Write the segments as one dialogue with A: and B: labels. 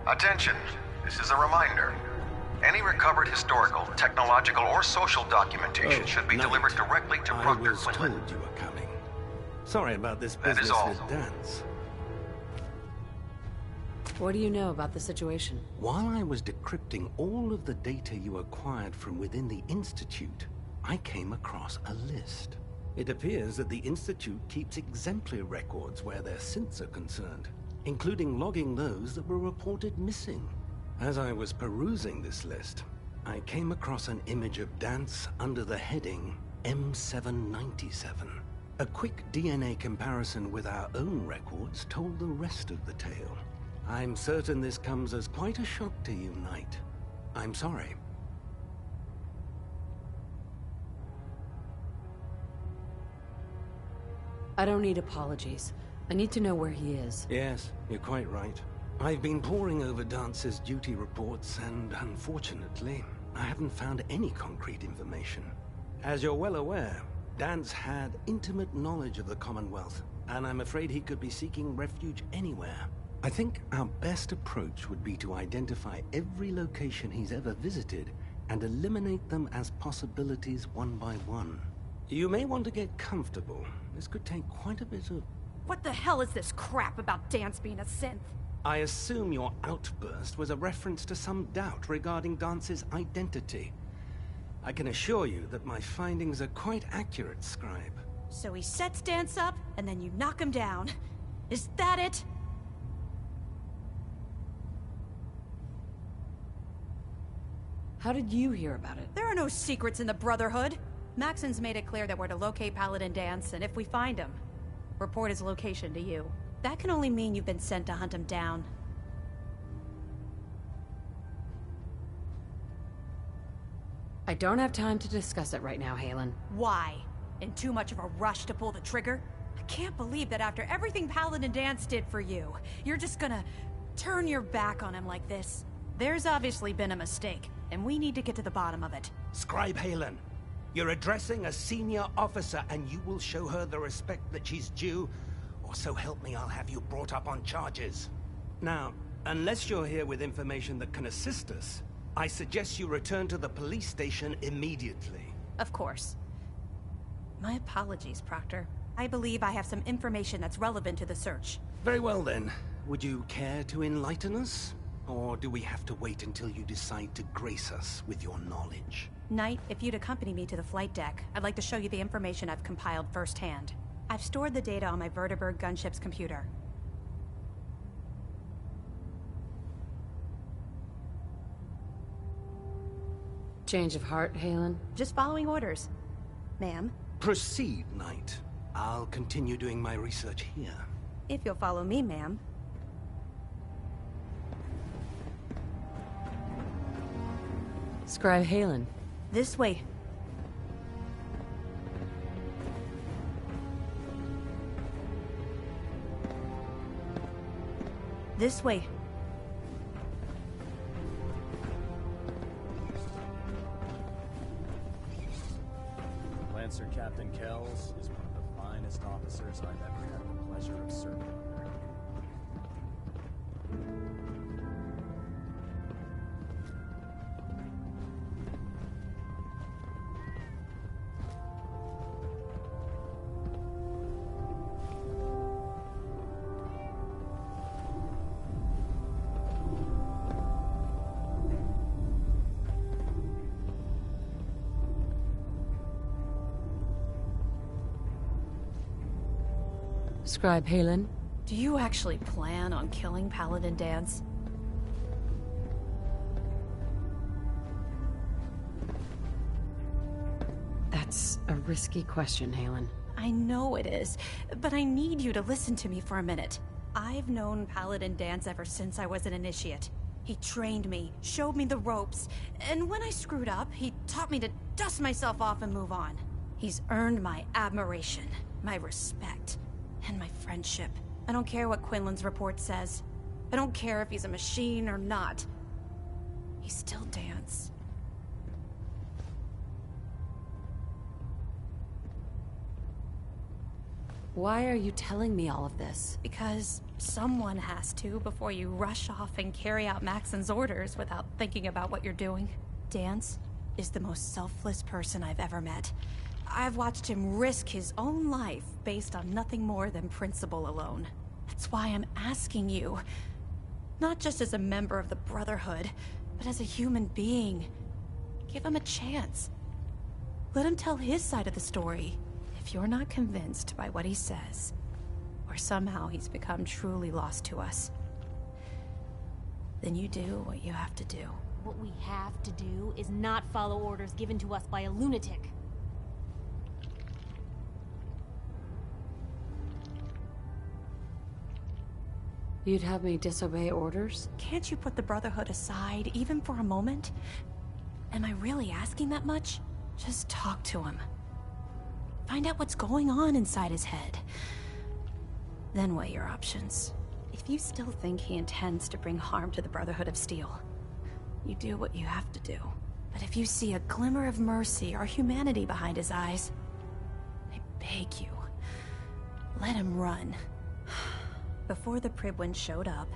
A: Attention, this is a reminder. Any recovered historical, technological, or social documentation should be delivered directly to Proctor Quinlan.
B: I was told you were coming. Sorry about this
A: That is
B: business
A: all.
B: with Danse.
C: What do you know about the situation?
B: While I was decrypting all of the data you acquired from within the Institute, I came across a list. It appears that the Institute keeps exemplary records where their synths are concerned, including logging those that were reported missing. As I was perusing this list, I came across an image of Danse under the heading M797. A quick DNA comparison with our own records told the rest of the tale. I'm certain this comes as quite a shock to you, Knight. I'm sorry.
C: I don't need apologies. I need to know where he is.
B: Yes, you're quite right. I've been poring over Dance's duty reports, and unfortunately, I haven't found any concrete information. As you're well aware, Dance had intimate knowledge of the Commonwealth, and I'm afraid he could be seeking refuge anywhere. I think our best approach would be to identify every location he's ever visited and eliminate them as possibilities one by one. You may want to get comfortable. This could take quite a bit of...
D: What the hell is this crap about Danse being a synth?
B: I assume your outburst was a reference to some doubt regarding Dance's identity. I can assure you that my findings are quite accurate, Scribe.
D: So he sets Danse up, and then you knock him down. Is that it?
C: How did you hear about it?
D: There are no secrets in the Brotherhood. Maxon's made it clear that we're to locate Paladin Danse, and if we find him, report his location to you. That can only mean you've been sent to hunt him down.
C: I don't have time to discuss it right now, Haylen.
D: Why? In too much of a rush to pull the trigger? I can't believe that after everything Paladin Danse did for you, you're just gonna turn your back on him like this. There's obviously been a mistake, and we need to get to the bottom of it.
B: Scribe Haylen, you're addressing a senior officer, and you will show her the respect that she's due, or so help me, I'll have you brought up on charges. Now, unless you're here with information that can assist us, I suggest you return to the police station immediately.
D: Of course. My apologies, Proctor. I believe I have some information that's relevant to the search.
B: Very well then. Would you care to enlighten us? Or do we have to wait until you decide to grace us with your knowledge?
D: Knight, if you'd accompany me to the flight deck, I'd like to show you the information I've compiled firsthand. I've stored the data on my Vertibird gunship's computer.
C: Change of heart, Haylen?
D: Just following orders. Ma'am,
B: Proceed, Knight. I'll continue doing my research here.
D: if you'll follow me, ma'am.
C: Scribe Haylen.
D: This way. This way.
E: Lancer Captain Kells is one of the finest officers I've ever had the pleasure of serving under.
C: Scribe Haylen.
D: Do you actually plan on killing Paladin Danse?
C: That's a risky question, Haylen.
D: I know it is, but I need you to listen to me for a minute. I've known Paladin Danse ever since I was an initiate. He trained me, showed me the ropes, and when I screwed up, he taught me to dust myself off and move on. He's earned my admiration, my respect, and my friendship. I don't care what Quinlan's report says. I don't care if he's a machine or not. He's still Danse.
C: Why are you telling me all of this?
D: Because someone has to before you rush off and carry out Maxon's orders without thinking about what you're doing. Dance is the most selfless person I've ever met. I've watched him risk his own life based on nothing more than principle alone. That's why I'm asking you. Not just as a member of the Brotherhood, but as a human being. Give him a chance. Let him tell his side of the story. If you're not convinced by what he says, or somehow he's become truly lost to us, then you do what you have to do.
F: What we have to do is not follow orders given to us by a lunatic.
C: You'd have me disobey orders?
D: Can't you put the Brotherhood aside, even for a moment? Am I really asking that much? Just talk to him. Find out what's going on inside his head. Then weigh your options. If you still think he intends to bring harm to the Brotherhood of Steel, you do what you have to do. But if you see a glimmer of mercy or humanity behind his eyes, I beg you, let him run. Before the Pribwin showed up,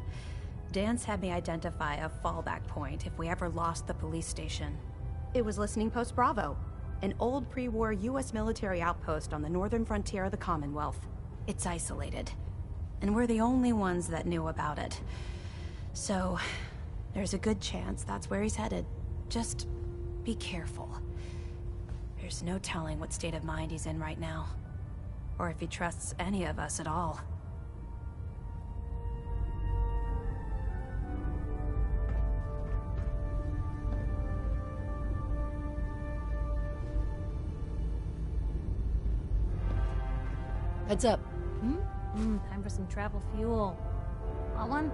D: Dance had me identify a fallback point if we ever lost the police station. It was Listening Post Bravo, an old pre-war US military outpost on the northern frontier of the Commonwealth. It's isolated, and we're the only ones that knew about it. So, there's a good chance that's where he's headed. Just be careful. There's no telling what state of mind he's in right now, or if he trusts any of us at all.
C: Heads up.
F: Time for some travel fuel. Want one?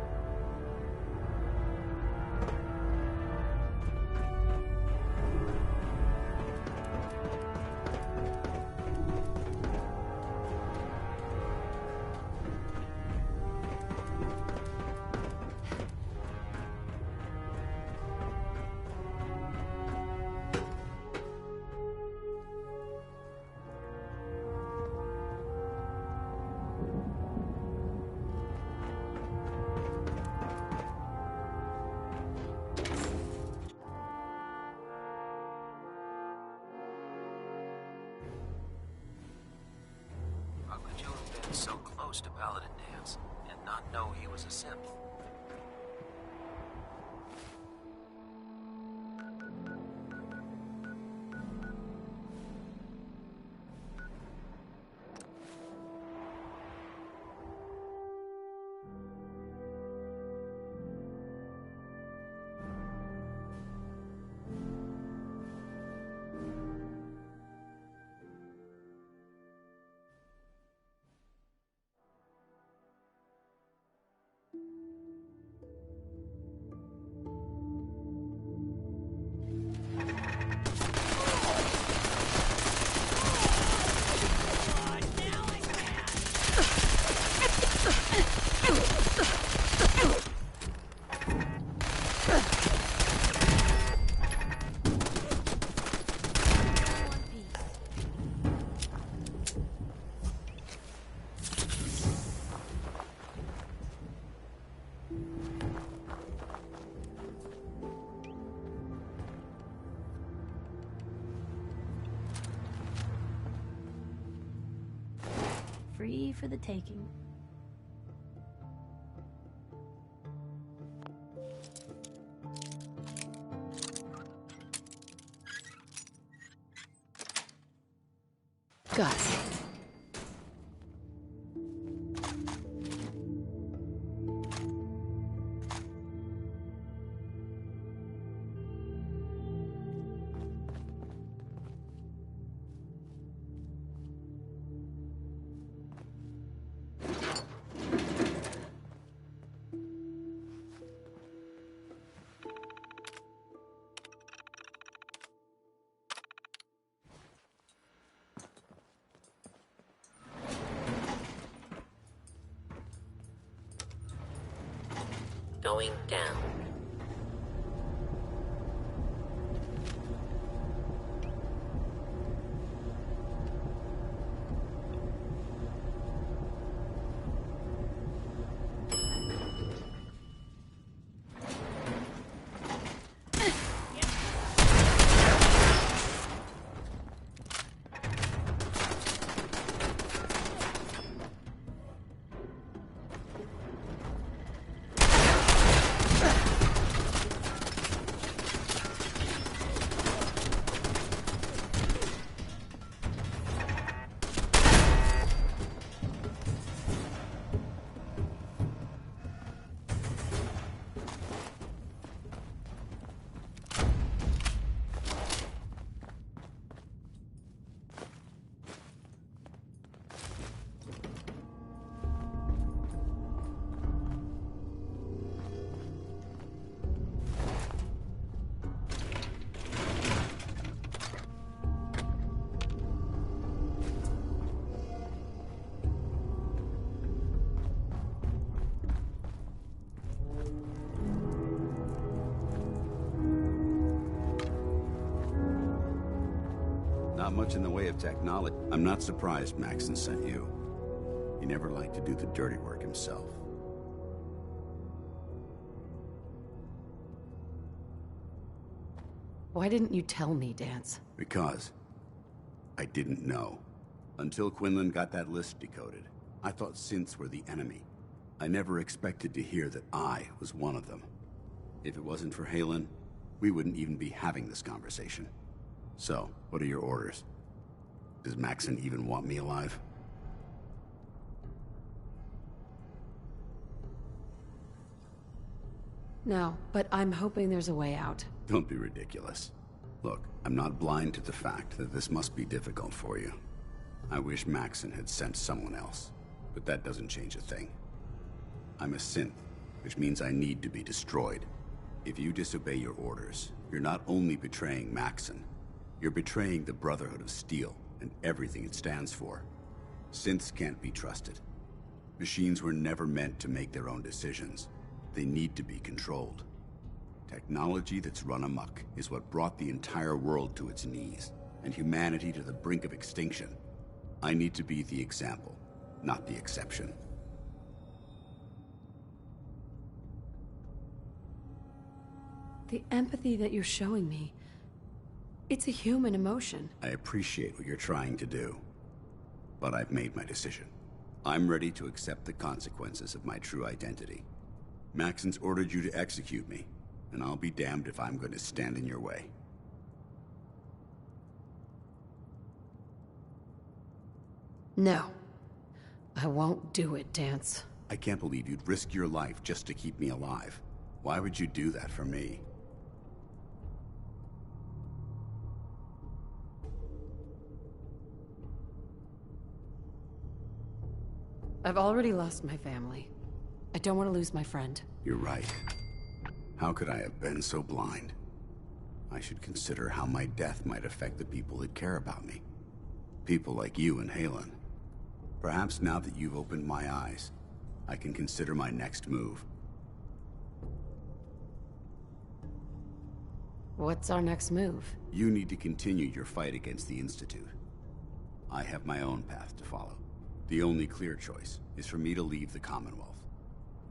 B: So close to Paladin Dance and not know he was a synth.
F: Free for the taking.
C: Gus.
G: Going down. Not much in the way of technology. I'm not surprised Maxon sent you. He never liked to do the dirty work himself.
C: Why didn't you tell me, Danse?
G: Because I didn't know. Until Quinlan got that list decoded, I thought synths were the enemy. I never expected to hear that I was one of them. If it wasn't for Haylen, we wouldn't even be having this conversation. So, what are your orders? Does Maxon even want me alive?
C: No, but I'm hoping there's a way out.
G: Don't be ridiculous. Look, I'm not blind to the fact that this must be difficult for you. I wish Maxon had sent someone else, but that doesn't change a thing. I'm a synth, which means I need to be destroyed. If you disobey your orders, you're not only betraying Maxon, you're betraying the Brotherhood of Steel and everything it stands for. Synths can't be trusted. Machines were never meant to make their own decisions. They need to be controlled. Technology that's run amok is what brought the entire world to its knees, and humanity to the brink of extinction. I need to be the example, not the exception.
C: The empathy that you're showing me, it's a human emotion.
G: I appreciate what you're trying to do, but I've made my decision. I'm ready to accept the consequences of my true identity. Maxon's ordered you to execute me, and I'll be damned if I'm going to stand in your way.
C: No. I won't do it, Danse.
G: I can't believe you'd risk your life just to keep me alive. Why would you do that for me?
C: I've already lost my family. I don't want to lose my friend.
G: You're right. How could I have been so blind? I should consider how my death might affect the people that care about me. People like you and Haylen. Perhaps now that you've opened my eyes, I can consider my next move.
C: What's our next move?
G: You need to continue your fight against the Institute. I have my own path to follow. The only clear choice is for me to leave the Commonwealth.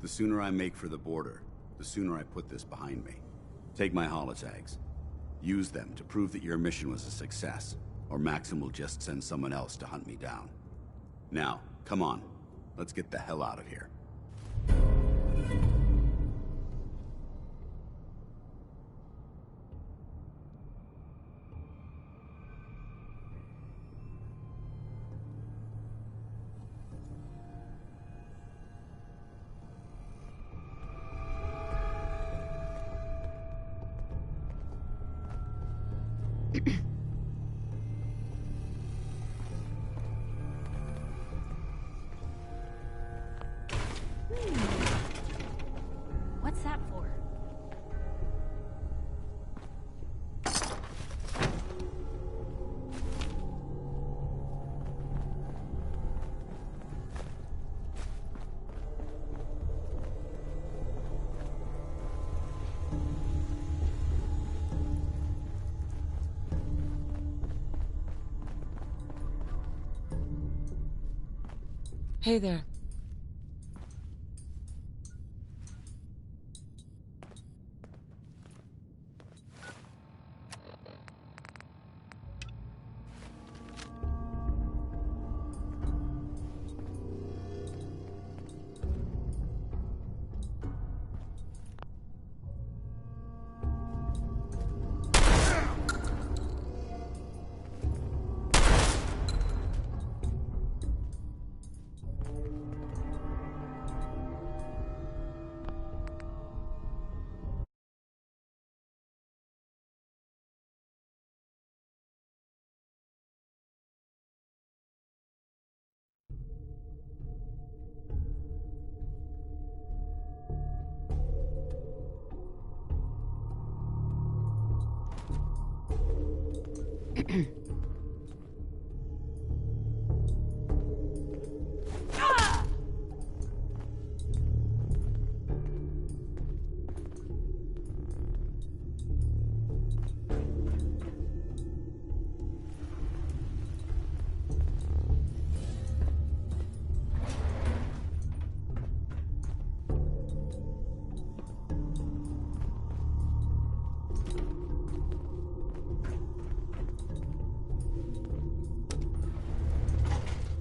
G: The sooner I make for the border, the sooner I put this behind me. Take my holotags. Use them to prove that your mission was a success, or Maxon will just send someone else to hunt me down. Now, come on. Let's get the hell out of here.
F: What's that for?
C: Hey there.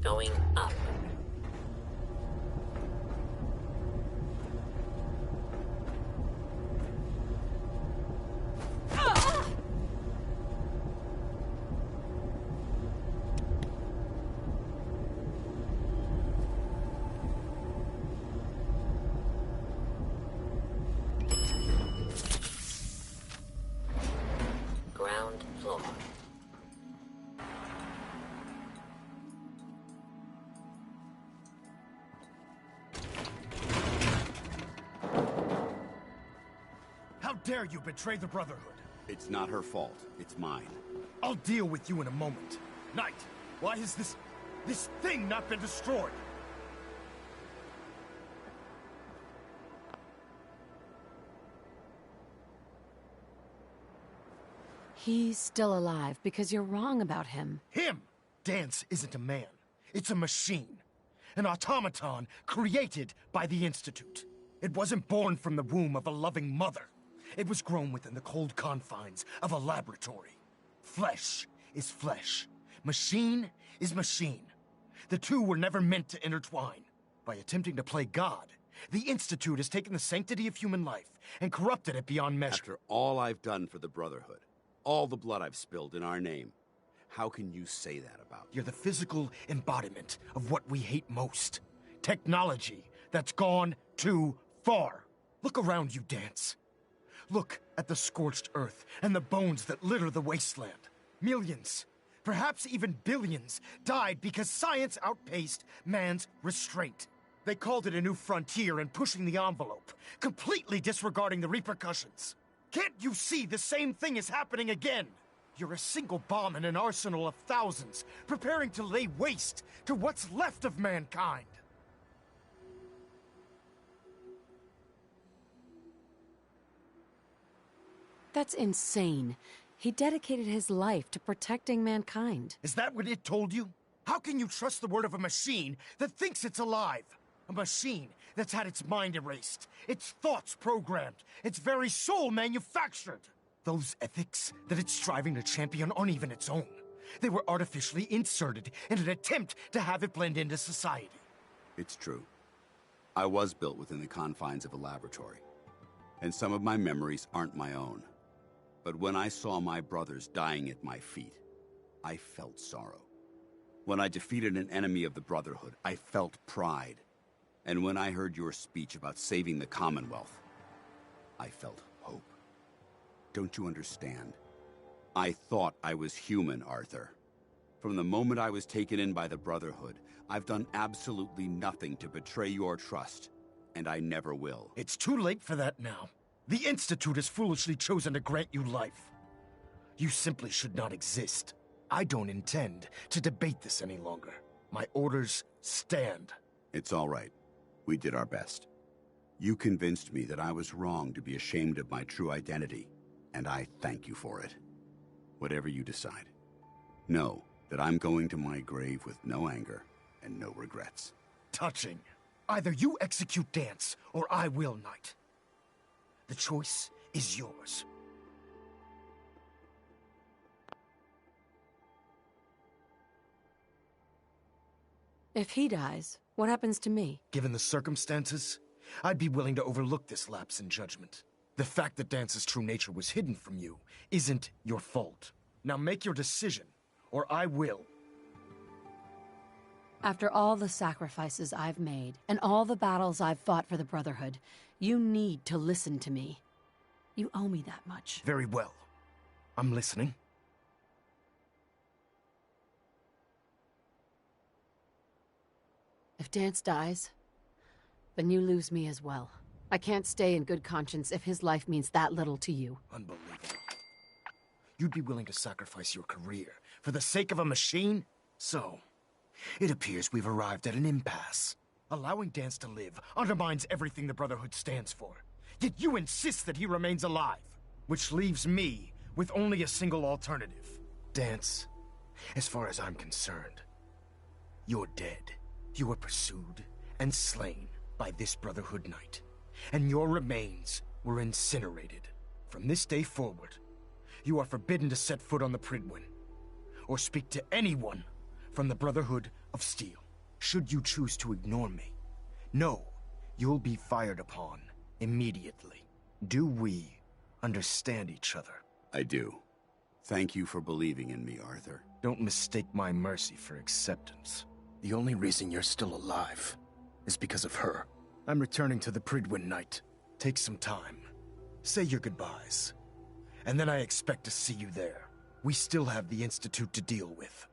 H: going up. Ground floor.
I: How dare you betray the Brotherhood?
G: It's not her fault. It's mine.
I: I'll deal with you in a moment. Knight, why has this thing not been destroyed?
C: He's still alive because you're wrong about him.
I: Him! Dance isn't a man. It's a machine. An automaton created by the Institute. It wasn't born from the womb of a loving mother. It was grown within the cold confines of a laboratory. Flesh is flesh. Machine is machine. The two were never meant to intertwine. By attempting to play God, the Institute has taken the sanctity of human life and corrupted it beyond measure.
G: After all I've done for the Brotherhood, all the blood I've spilled in our name, how can you say that about me?
I: You're the physical embodiment of what we hate most. Technology that's gone too far. Look around you, Dance. Look at the scorched earth and the bones that litter the wasteland. Millions, perhaps even billions, died because science outpaced man's restraint. They called it a new frontier and pushing the envelope, completely disregarding the repercussions. Can't you see the same thing is happening again? You're a single bomb in an arsenal of thousands, preparing to lay waste to what's left of mankind.
C: That's insane. He dedicated his life to protecting mankind.
I: Is that what it told you? How can you trust the word of a machine that thinks it's alive? A machine that's had its mind erased, its thoughts programmed, its very soul manufactured. Those ethics that it's striving to champion aren't even its own. They were artificially inserted in an attempt to have it blend into society.
G: It's true. I was built within the confines of a laboratory, and some of my memories aren't my own. But when I saw my brothers dying at my feet, I felt sorrow. When I defeated an enemy of the Brotherhood, I felt pride. And when I heard your speech about saving the Commonwealth, I felt hope. Don't you understand? I thought I was human, Arthur. From the moment I was taken in by the Brotherhood, I've done absolutely nothing to betray your trust, and I never will.
I: It's too late for that now. The Institute has foolishly chosen to grant you life. You simply should not exist. I don't intend to debate this any longer. My orders stand.
G: It's all right. We did our best. You convinced me that I was wrong to be ashamed of my true identity, and I thank you for it. Whatever you decide, know that I'm going to my grave with no anger and no regrets.
I: Touching. Either you execute Dance, or I will, Knight. The choice is yours.
C: If he dies, what happens to me?
I: Given the circumstances, I'd be willing to overlook this lapse in judgment. The fact that Dance's true nature was hidden from you isn't your fault. Now make your decision, or I will.
C: After all the sacrifices I've made, and all the battles I've fought for the Brotherhood, you need to listen to me. You owe me that much.
I: Very well. I'm listening.
C: If Dance dies, then you lose me as well. I can't stay in good conscience if his life means that little to you.
I: Unbelievable. You'd be willing to sacrifice your career for the sake of a machine? So, it appears we've arrived at an impasse. Allowing Dance to live undermines everything the Brotherhood stands for. Yet you insist that he remains alive, which leaves me with only a single alternative. Dance, as far as I'm concerned, you're dead. You were pursued and slain by this Brotherhood Knight, and your remains were incinerated. From this day forward, you are forbidden to set foot on the Prydwen, or speak to anyone from the Brotherhood of steel. Should you choose to ignore me, know you'll be fired upon immediately. Do we understand each other?
G: I do. Thank you for believing in me, Arthur.
I: Don't mistake my mercy for acceptance. The only reason you're still alive is because of her. I'm returning to the Prydwen Night. Take some time. Say your goodbyes. And then I expect to see you there. We still have the Institute to deal with.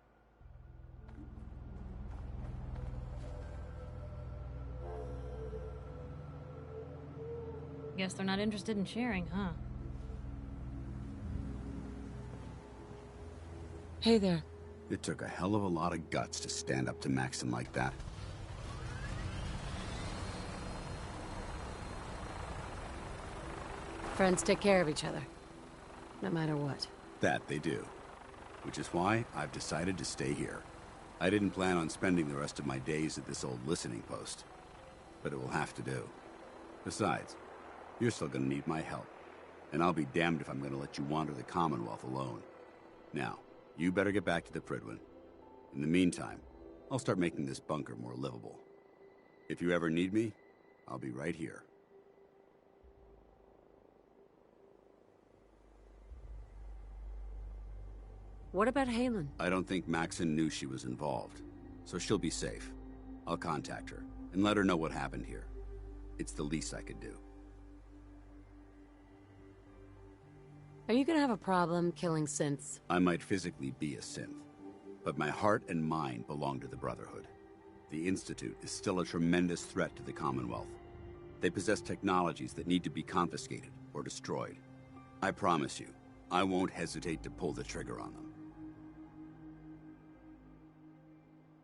F: Guess they're not interested in sharing, huh?
C: Hey there.
G: It took a hell of a lot of guts to stand up to Maxon like that.
C: Friends take care of each other. No matter what.
G: That they do. Which is why I've decided to stay here. I didn't plan on spending the rest of my days at this old listening post. But it will have to do. Besides, you're still gonna need my help. And I'll be damned if I'm gonna let you wander the Commonwealth alone. Now, you better get back to the Prydwen. In the meantime, I'll start making this bunker more livable. If you ever need me, I'll be right here.
C: What about Haylen?
G: I don't think Maxon knew she was involved, so she'll be safe. I'll contact her, and let her know what happened here. It's the least I could do.
C: Are you gonna have a problem killing synths?
G: I might physically be a synth, but my heart and mind belong to the Brotherhood. The Institute is still a tremendous threat to the Commonwealth. They possess technologies that need to be confiscated or destroyed. I promise you, I won't hesitate to pull the trigger on them.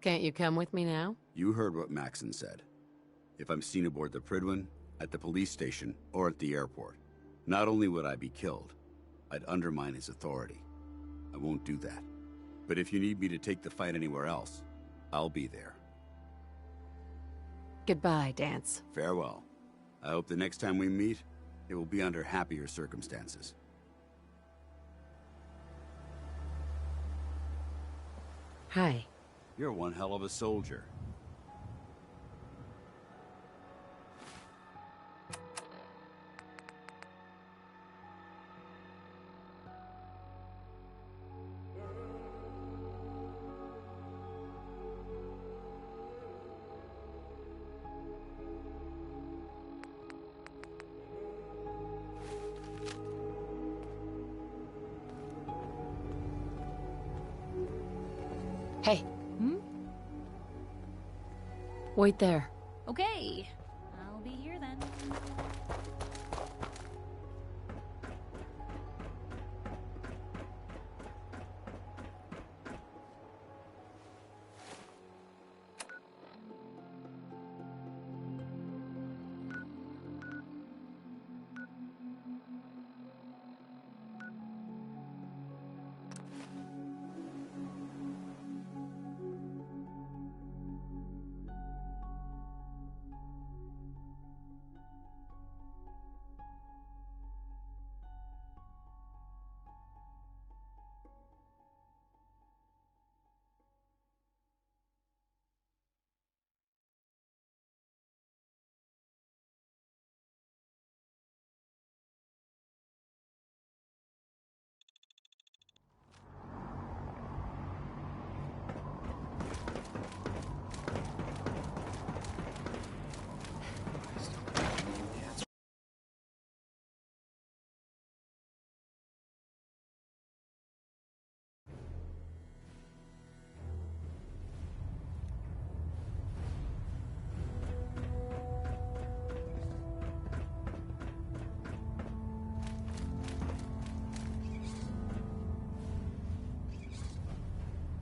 C: Can't you come with me now?
G: You heard what Maxon said. If I'm seen aboard the Prydwen, at the police station, or at the airport, not only would I be killed, I'd undermine his authority. I won't do that. But if you need me to take the fight anywhere else, I'll be there.
C: Goodbye, Danse.
G: Farewell. I hope the next time we meet, it will be under happier circumstances.
C: Hi.
G: You're one hell of a soldier.
C: Hey. Wait there.
F: Okay. I'll be here then.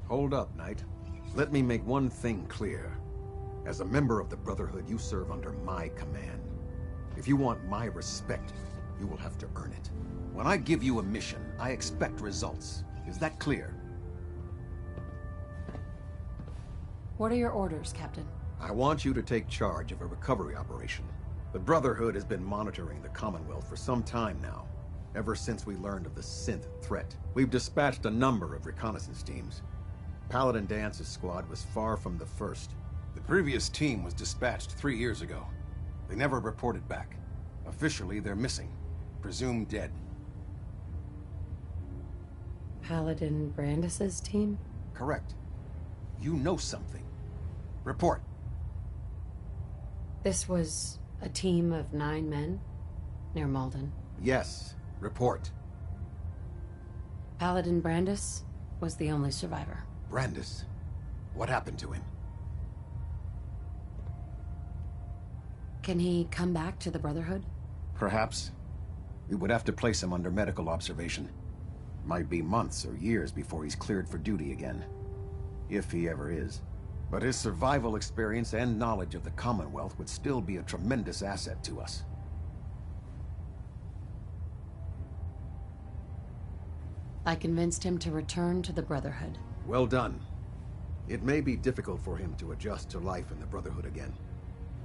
B: Hold up, Knight. Let me make one thing clear. As a member of the Brotherhood, you serve under my command. If you want my respect, you will have to earn it. When I give you a mission, I expect results. Is that clear?
C: What are your orders, Captain?
B: I want you to take charge of a recovery operation. The Brotherhood has been monitoring the Commonwealth for some time now, ever since we learned of the synth threat. We've dispatched a number of reconnaissance teams.
H: Paladin Dance's squad was far from the first.
J: The previous team was dispatched 3 years ago. They never reported back. Officially, they're missing. Presumed dead.
C: Paladin Brandis's team?
J: Correct. You know something. Report.
C: This was a team of 9 men near Malden.
J: Yes. Report.
C: Paladin Brandis was the only survivor.
J: Brandis? What happened to him?
C: Can he come back to the Brotherhood?
J: Perhaps. We would have to place him under medical observation. Might be months or years before he's cleared for duty again. If he ever is. But his survival experience and knowledge of the Commonwealth would still be a tremendous asset to us.
C: I convinced him to return to the Brotherhood.
H: Well done. It may be difficult for him to adjust to life in the Brotherhood again,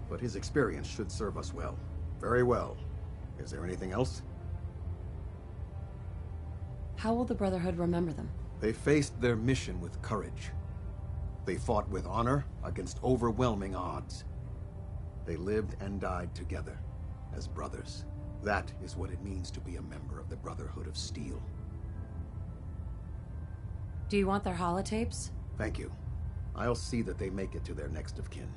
H: but his experience should serve us well. Very well. Is there anything else?
C: How will the Brotherhood remember them?
H: They faced their mission with courage. They fought with honor against overwhelming odds. They lived and died together, as brothers. That is what it means to be a member of the Brotherhood of Steel.
C: Do you want their holotapes?
H: Thank you. I'll see that they make it to their next of kin.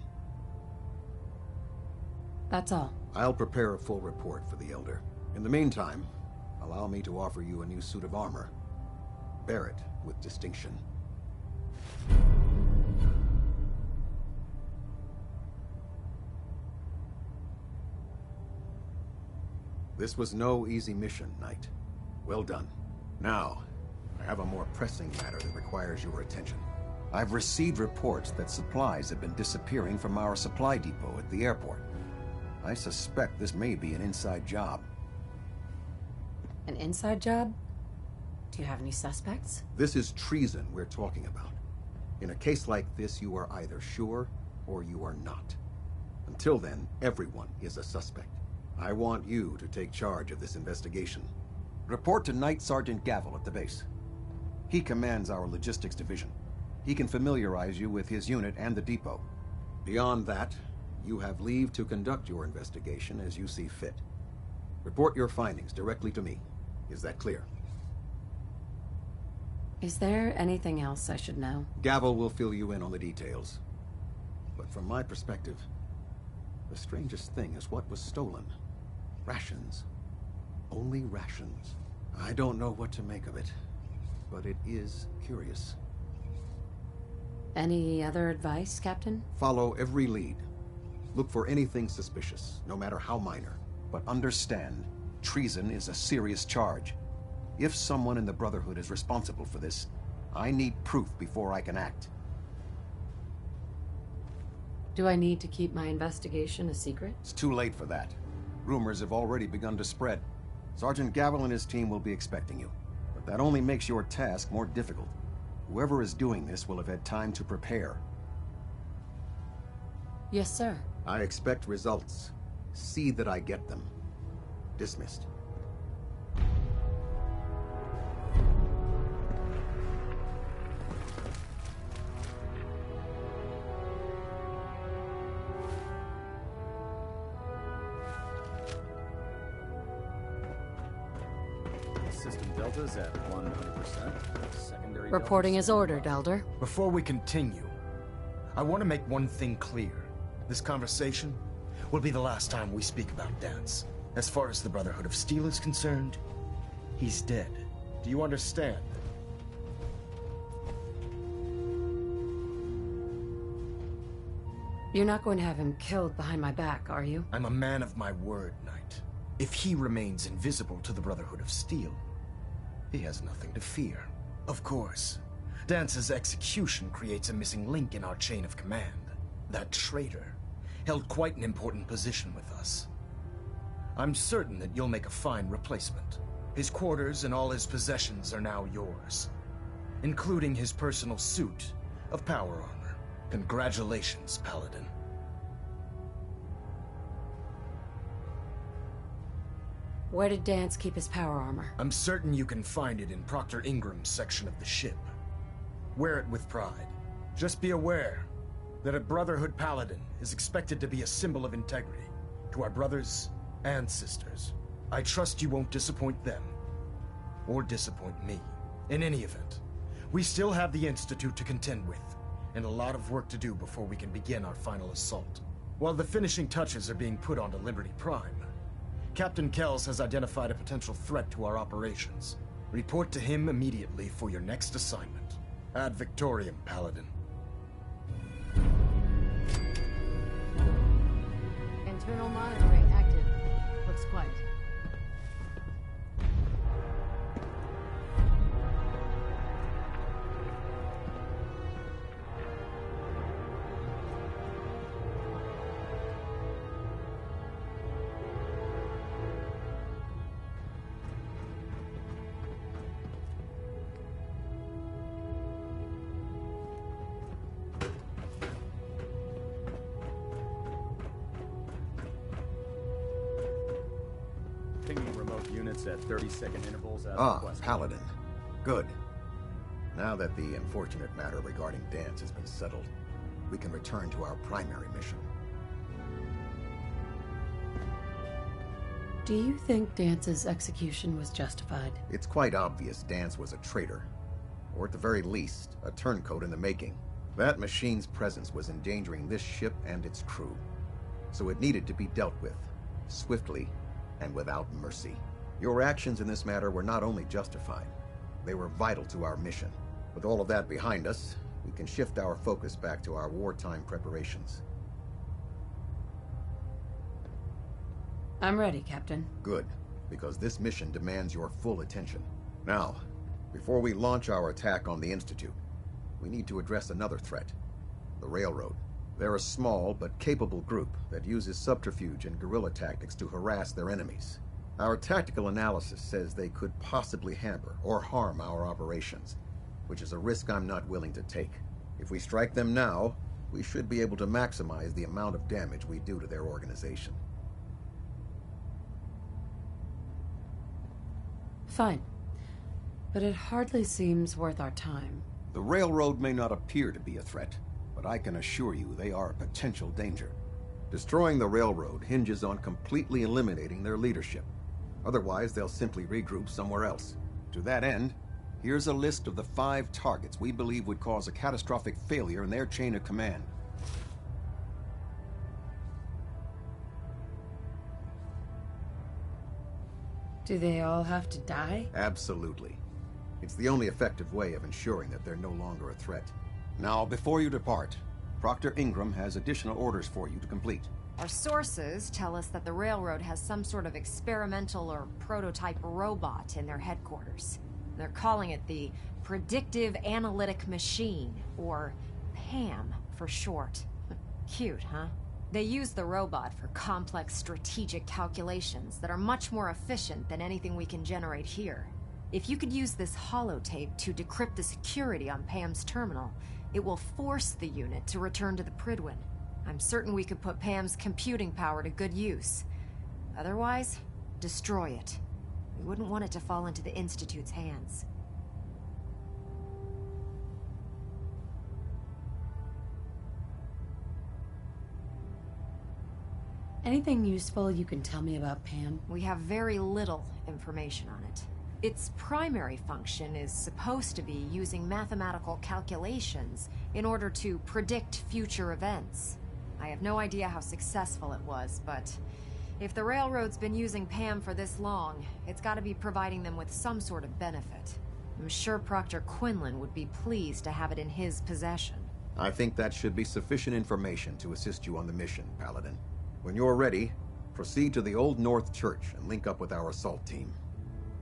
C: That's all.
H: I'll prepare a full report for the Elder. In the meantime, allow me to offer you a new suit of armor. Bear it with distinction. This was no easy mission, Knight. Well done. Now, I have a more pressing matter that requires your attention.
J: I've received reports that supplies have been disappearing from our supply depot at the airport. I suspect this may be an inside job.
C: An inside job? Do you have any suspects?
H: This is treason we're talking about. In a case like this, you are either sure or you are not. Until then, everyone is a suspect. I want you to take charge of this investigation.
J: Report to Knight Sergeant Gavel at the base. He commands our logistics division. He can familiarize you with his unit and the depot.
H: Beyond that, you have leave to conduct your investigation as you see fit. Report your findings directly to me. Is that clear?
C: Is there anything else I should know?
H: Gavel will fill you in on the details. But from my perspective, the strangest thing is what was stolen. Rations. Only rations. I don't know what to make of it, but it is curious.
C: Any other advice, Captain?
H: Follow every lead. Look for anything suspicious, no matter how minor.
J: But understand, treason is a serious charge. If someone in the Brotherhood is responsible for this, I need proof before I can act.
C: Do I need to keep my investigation a secret?
J: It's too late for that. Rumors have already begun to spread. Sergeant Gavel and his team will be expecting you. But that only makes your task more difficult. Whoever is doing this will have had time to prepare.
C: Yes, sir.
H: I expect results. See that I get them. Dismissed.
E: System delta's at 100%. Secondary
C: Reporting
E: delta's
C: as ordered, Elder.
I: Before we continue, I want to make one thing clear. This conversation will be the last time we speak about Dance. As far as the Brotherhood of Steel is concerned, he's dead. Do you understand?
C: You're not going to have him killed behind my back, are you?
I: I'm a man of my word, Knight. If he remains invisible to the Brotherhood of Steel, he has nothing to fear. Of course, Dance's execution creates a missing link in our chain of command. That traitor held quite an important position with us. I'm certain that you'll make a fine replacement. His quarters and all his possessions are now yours, including his personal suit of power armor. Congratulations, Paladin.
C: Where did Dance keep his power armor?
I: I'm certain you can find it in Proctor Ingram's section of the ship. wear it with pride. Just be aware that a Brotherhood Paladin is expected to be a symbol of integrity to our brothers and sisters. I trust you won't disappoint them, or disappoint me. In any event, we still have the Institute to contend with, and a lot of work to do before we can begin our final assault. While the finishing touches are being put onto Liberty Prime, Captain Kells has identified a potential threat to our operations. Report to him immediately for your next assignment. Ad Victoriam, Paladin.
F: Internal monitoring active. Looks quiet.
E: Pinging remote units at 30-second intervals as requested.
J: Paladin. Good. Now that the unfortunate matter regarding Danse has been settled, we can return to our primary mission.
C: Do you think Dance's execution was justified?
J: It's quite obvious Danse was a traitor, or at the very least, a turncoat in the making. That machine's presence was endangering this ship and its crew, so it needed to be dealt with, swiftly and without mercy. Your actions in this matter were not only justified, they were vital to our mission. With all of that behind us, we can shift our focus back to our wartime preparations.
C: I'm ready, Captain.
J: Good, because this mission demands your full attention. Now, before we launch our attack on the Institute, we need to address another threat, the Railroad. They're a small but capable group that uses subterfuge and guerrilla tactics to harass their enemies. Our tactical analysis says they could possibly hamper or harm our operations, which is a risk I'm not willing to take. If we strike them now, we should be able to maximize the amount of damage we do to their organization.
C: Fine. But it hardly seems worth our time.
J: The Railroad may not appear to be a threat, but I can assure you they are a potential danger. Destroying the Railroad hinges on completely eliminating their leadership. Otherwise, they'll simply regroup somewhere else. To that end, here's a list of the 5 targets we believe would cause a catastrophic failure in their chain of command.
C: Do they all have to die?
J: Absolutely. It's the only effective way of ensuring that they're no longer a threat. Now, before you depart, Proctor Ingram has additional orders for you to complete.
K: Our sources tell us that the Railroad has some sort of experimental or prototype robot in their headquarters. They're calling it the Predictive Analytic Machine, or PAM for short. Cute, huh? They use the robot for complex strategic calculations that are much more efficient than anything we can generate here. If you could use this holotape to decrypt the security on PAM's terminal, it will force the unit to return to the Prydwen. I'm certain we could put PAM's computing power to good use. Otherwise, destroy it. We wouldn't want it to fall into the Institute's hands.
C: Anything useful you can tell me about PAM?
K: We have very little information on it. Its primary function is supposed to be using mathematical calculations in order to predict future events. I have no idea how successful it was, but if the Railroad's been using PAM for this long, it's got to be providing them with some sort of benefit. I'm sure Proctor Quinlan would be pleased to have it in his possession.
J: I think that should be sufficient information to assist you on the mission, Paladin. When you're ready, proceed to the Old North Church and link up with our assault team.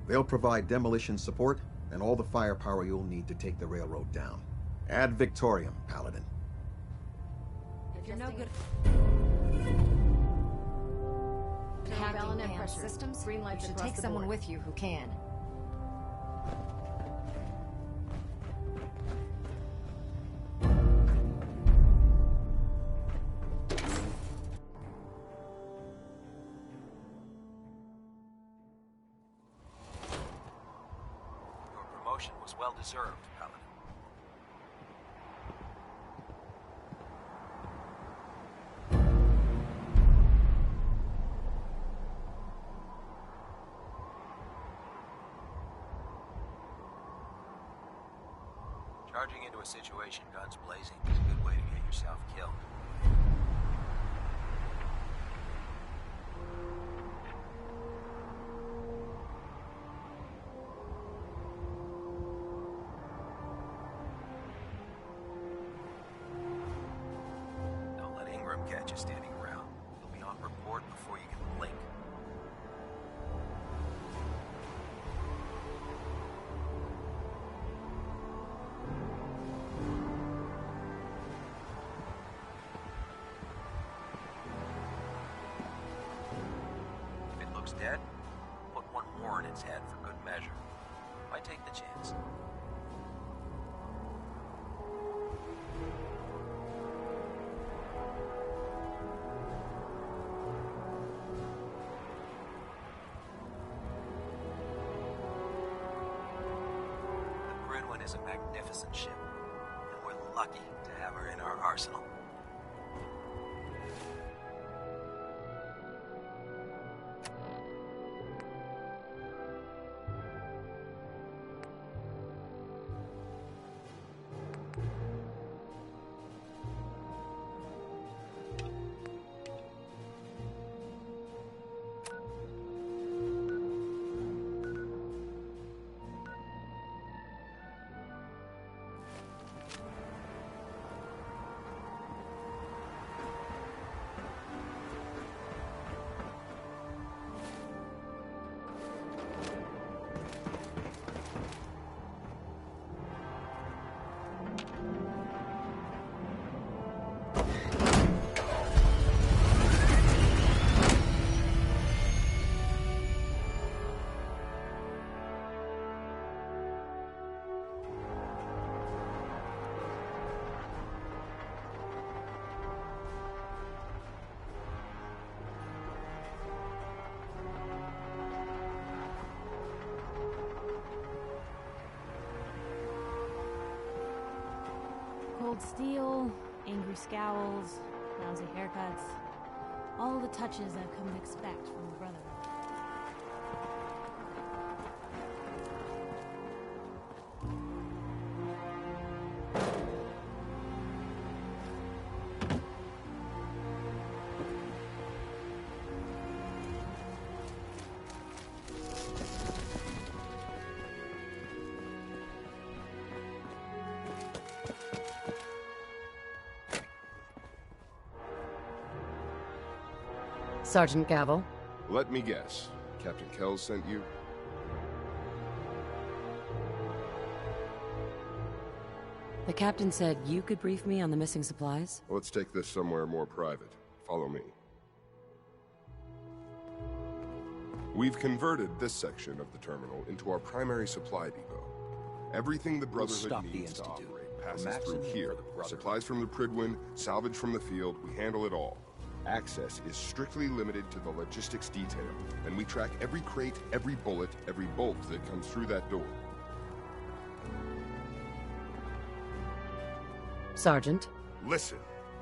J: They'll provide demolition support and all the firepower you'll need to take the Railroad down. Ad Victoriam, Paladin.
K: If you're no good...
F: Hacking
K: PAM
F: pressure.
K: systems,
F: Green
K: you
F: lights
K: should
F: across
K: take
F: the
K: someone
F: board.
K: with you who can.
L: Your promotion was well deserved, Paladin. Charging into a situation guns blazing is a good way to get yourself killed. Don't let Ingram catch you standing around. You'll be on report before you can blink. If it looks dead, put one more in its head for good measure. Why take the chance? The Prydwen is a magnificent ship, and we're lucky to have her in our arsenal.
F: Cold steel, angry scowls, lousy haircuts. All the touches I've come to expect from the Brotherhood.
C: Sergeant Gavel.
M: Let me guess. Captain Kells sent you?
C: The captain said you could brief me on the missing supplies?
M: Let's take this somewhere more private. Follow me. We've converted this section of the terminal into our primary supply depot. Everything the Brotherhood needs to operate passes through here. Supplies from the Prydwen, salvage from the field, we handle it all. Access is strictly limited to the logistics detail, and we track every crate, every bullet, every bolt that comes through that door.
C: Sergeant?
M: Listen,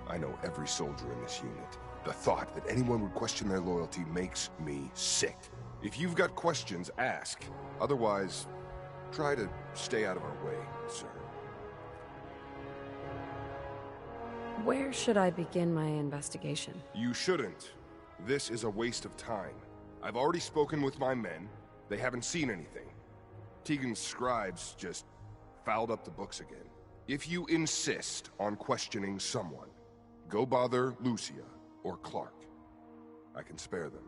M: I know every soldier in this unit. The thought that anyone would question their loyalty makes me sick. If you've got questions, ask. Otherwise, try to stay out of our way, sir.
C: Where should I begin my investigation?
M: You shouldn't. This is a waste of time. I've already spoken with my men. They haven't seen anything. Tegan's scribes just fouled up the books again. If you insist on questioning someone, go bother Lucia or Clark. I can spare them.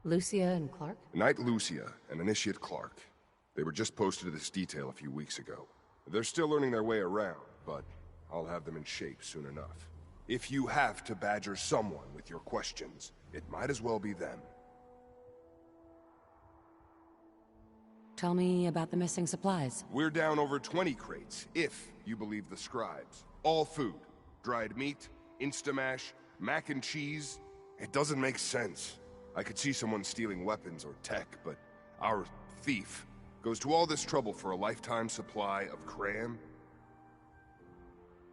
C: Lucia and Clark?
M: Knight Lucia and Initiate Clark. They were just posted to this detail a few weeks ago. They're still learning their way around, but I'll have them in shape soon enough. If you have to badger someone with your questions, it might as well be them.
C: Tell me about the missing supplies.
M: We're down over 20 crates, if you believe the scribes. All food. Dried meat, Instamash, mac and cheese. It doesn't make sense. I could see someone stealing weapons or tech, but our thief goes to all this trouble for a lifetime supply of cram?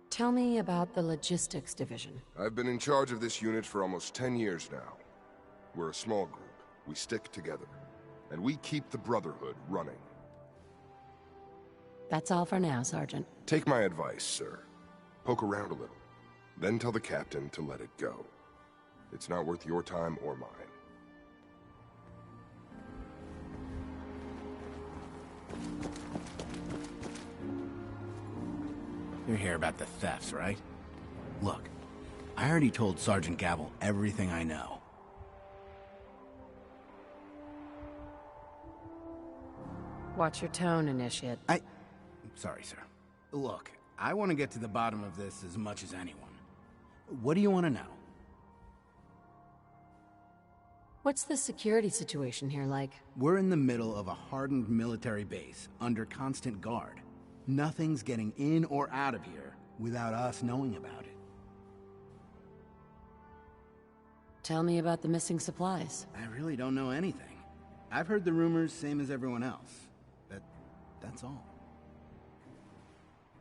C: Tell me about the logistics division.
M: I've been in charge of this unit for almost 10 years now. We're a small group. We stick together. and we keep the Brotherhood running.
C: That's all for now, Sergeant.
M: Take my advice, sir. Poke around a little, then tell the captain to let it go. It's not worth your time or mine.
N: You're here about the thefts, right? Look, I already told Sergeant Gavel everything I know.
C: Watch your tone, Initiate.
N: Sorry, sir. Look, I want to get to the bottom of this as much as anyone. What do you want to know?
C: What's the security situation here like?
N: We're in the middle of a hardened military base, under constant guard. Nothing's getting in or out of here without us knowing about it.
C: Tell me about the missing supplies.
N: I really don't know anything. I've heard the rumors, same as everyone else. That's all.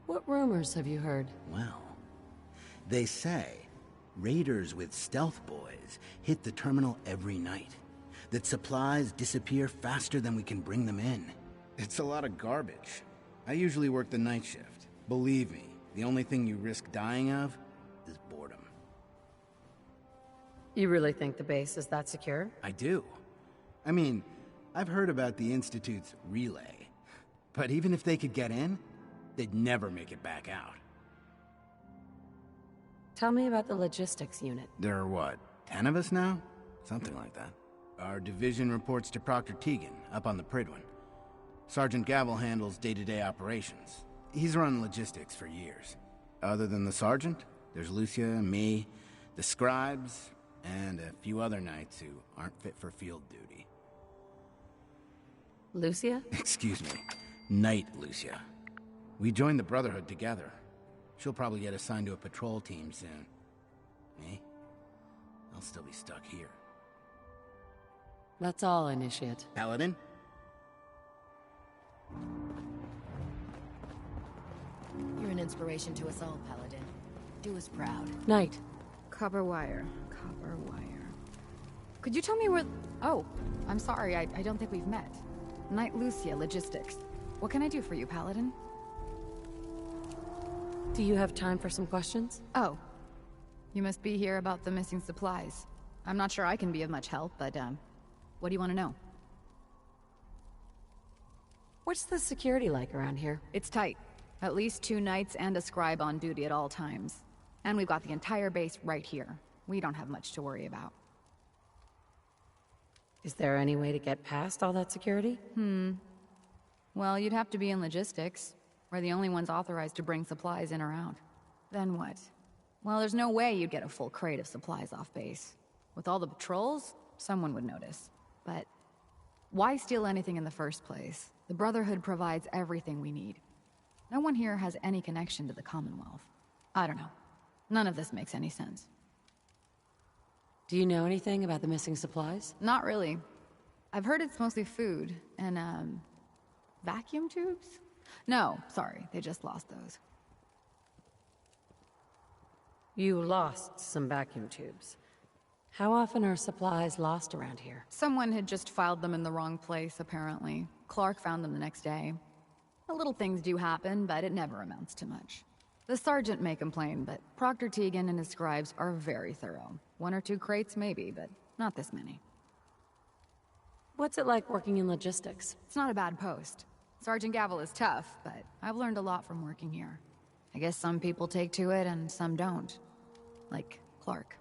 C: What rumors have you heard?
N: Well, they say raiders with stealth boys hit the terminal every night. That supplies disappear faster than we can bring them in. It's a lot of garbage. I usually work the night shift. Believe me, the only thing you risk dying of is boredom.
C: You really think the base is that secure?
N: I do. I mean, I've heard about the Institute's relay. But even if they could get in, they'd never make it back out.
C: Tell me about the logistics unit.
N: There are what, 10 of us now? Something like that. Our division reports to Proctor Teagan, up on the Prydwen. Sergeant Gavel handles day-to-day operations. He's run logistics for years. Other than the sergeant, there's Lucia, me, the scribes, and a few other knights who aren't fit for field duty.
C: Lucia?
N: Excuse me. Knight Lucia. We joined the Brotherhood together. She'll probably get assigned to a patrol team soon. Me? I'll still be stuck here.
C: That's all, Initiate.
N: Paladin?
O: You're an inspiration to us all, Paladin. Do us proud.
C: Knight.
P: Copper wire. Copper wire. Could you tell me where... Oh, I'm sorry, I don't think we've met. Knight Lucia, Logistics. What can I do for you, Paladin?
C: Do you have time for some questions?
P: Oh. You must be here about the missing supplies. I'm not sure I can be of much help, but, what do you want to know?
C: What's the security like around here?
P: It's tight. At least 2 knights and a scribe on duty at all times. And we've got the entire base right here. We don't have much to worry about.
C: Is there any way to get past all that security?
P: Well, you'd have to be in logistics. We're the only ones authorized to bring supplies in or out. Then what? Well, there's no way you'd get a full crate of supplies off base. With all the patrols, someone would notice. But why steal anything in the first place? The Brotherhood provides everything we need. No one here has any connection to the Commonwealth. I don't know. None of this makes any sense.
C: Do you know anything about the missing supplies?
P: Not really. I've heard it's mostly food and, vacuum tubes? No, sorry, they just lost those.
C: You lost some vacuum tubes. How often are supplies lost around here?
P: Someone had just filed them in the wrong place, apparently. Clark found them the next day. The little things do happen, but it never amounts to much. The sergeant may complain, but Proctor Teagan and his scribes are very thorough. 1 or 2 crates, maybe, but not this many.
C: What's it like working in logistics?
P: It's not a bad post. Sergeant Gavel is tough, but I've learned a lot from working here. I guess some people take to it and some don't. Like Clark.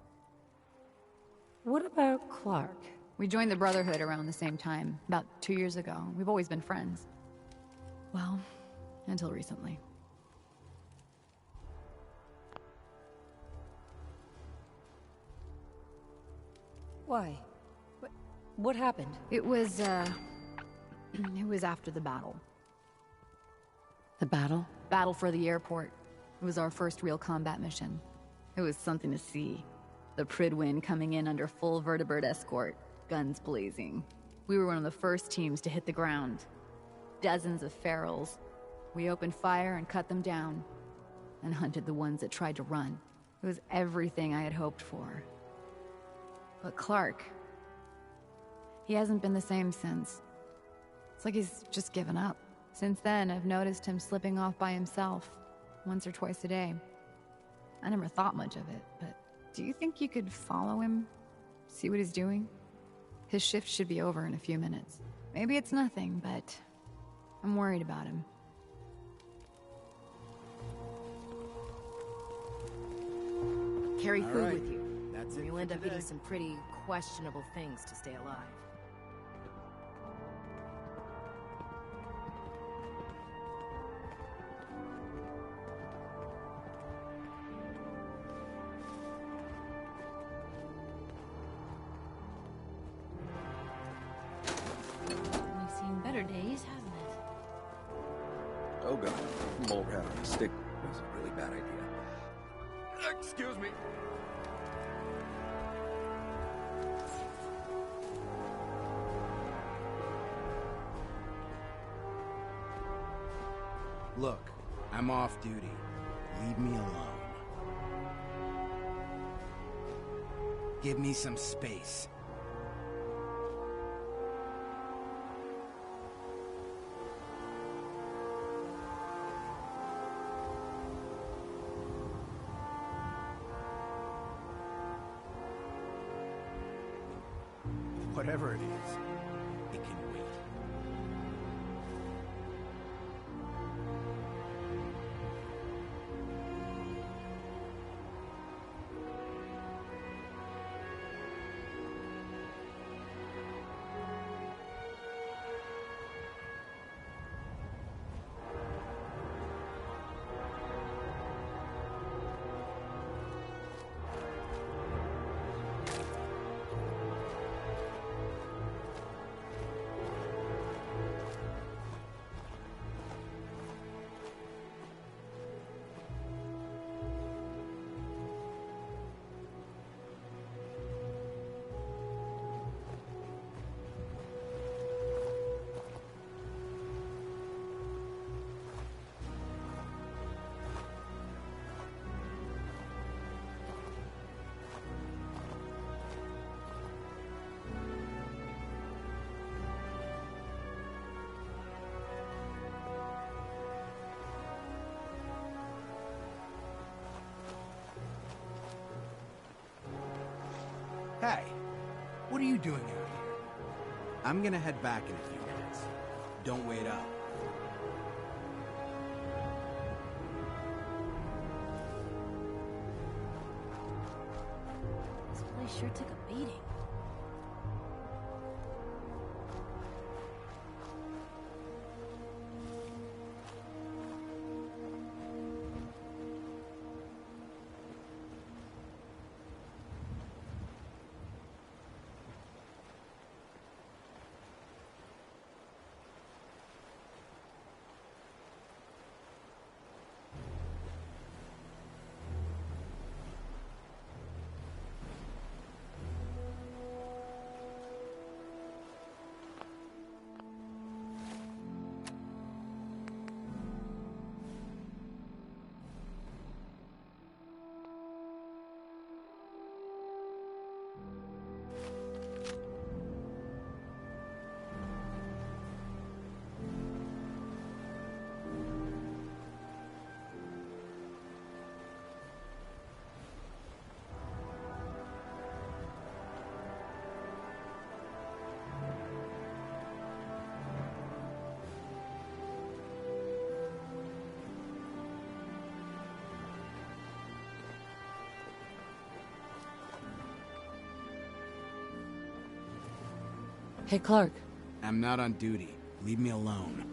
C: What about Clark?
P: We joined the Brotherhood around the same time, about 2 years ago. We've always been friends. Well, until recently.
C: Why? What happened?
P: It was after the battle.
C: The battle?
P: Battle for the airport. It was our first real combat mission. It was something to see. The Prydwen coming in under full vertibird escort, guns blazing. We were one of the first teams to hit the ground. Dozens of ferals. We opened fire and cut them down, and hunted the ones that tried to run. It was everything I had hoped for. But Clark, he hasn't been the same since. It's like he's just given up. Since then, I've noticed him slipping off by himself, once or twice a day. I never thought much of it, but do you think you could follow him? See what he's doing? His shift should be over in a few minutes. Maybe it's nothing, but I'm worried about him.
O: Carry
N: All
O: food
N: right.
O: with you.
N: That's it
O: You'll
N: for
O: end up
N: today.
O: eating some pretty questionable things to stay alive.
F: We've seen better days, hasn't it?
L: Oh god, mole rat on a stick was a really bad idea. Excuse me.
N: Look, I'm off duty. Leave me alone. Give me some space. Whatever it is, it can wait. Hey, what are you doing out here? I'm gonna head back in a few minutes. Don't wait up.
F: This place sure took a beating.
C: Hey, Clark.
N: I'm not on duty. Leave me alone.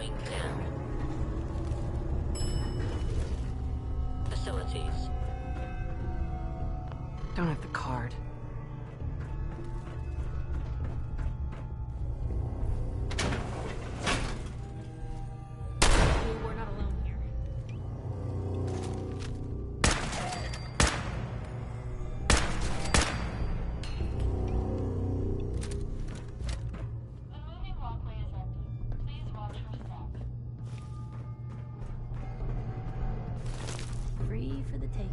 Q: going down. Facilities.
C: Don't have the card.
F: We're not alone here. Free for the taking.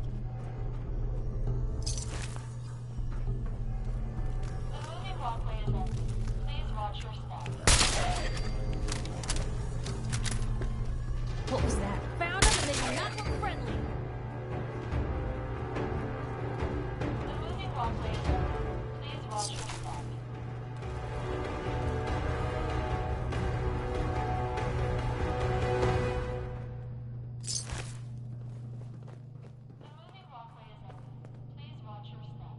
F: What was that? Found them and they do not look friendly. The moving walkway is open. Please watch your step. The moving walkway is open. Please watch your step.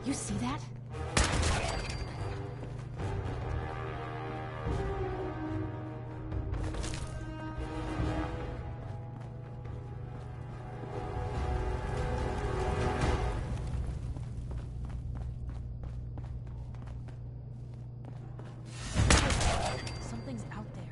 F: You see that? Something's out there.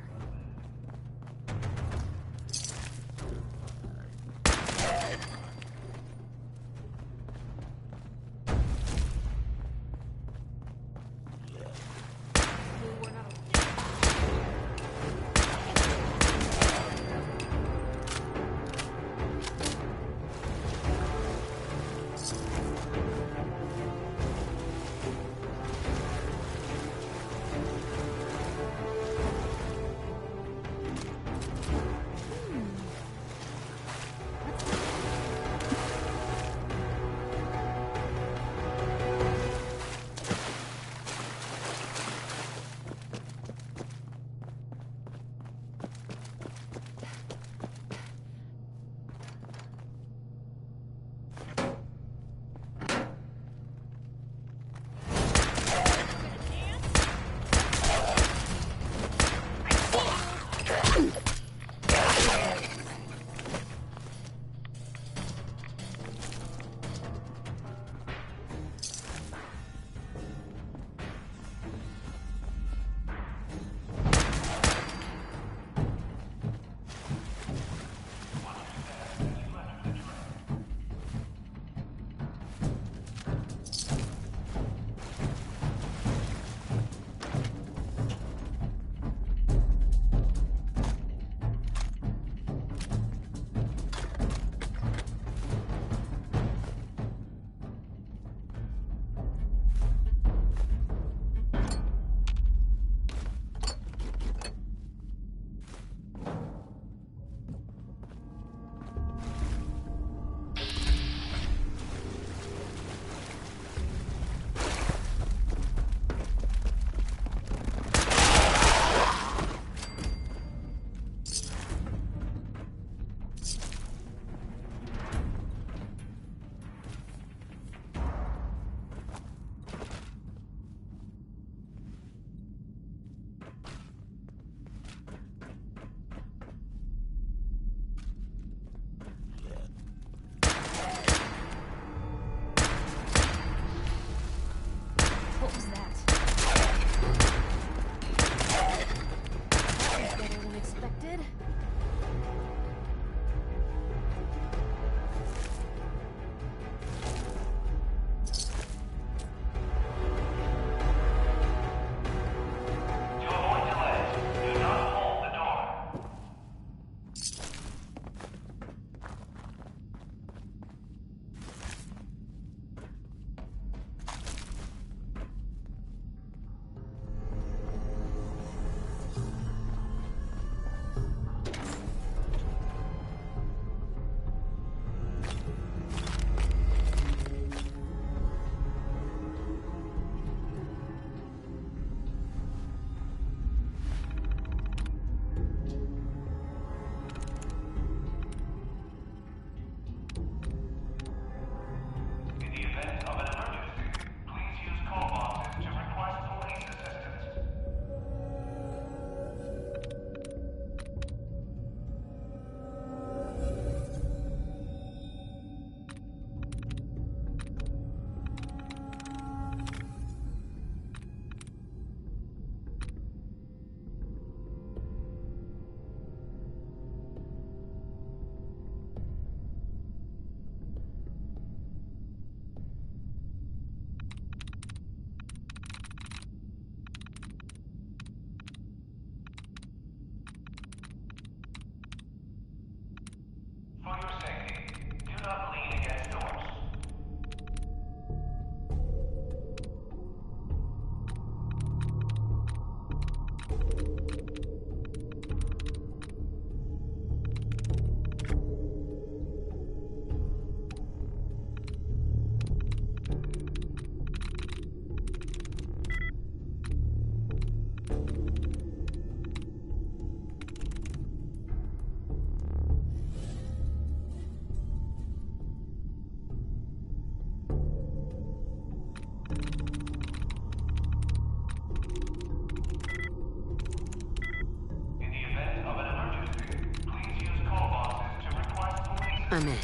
C: I'm in.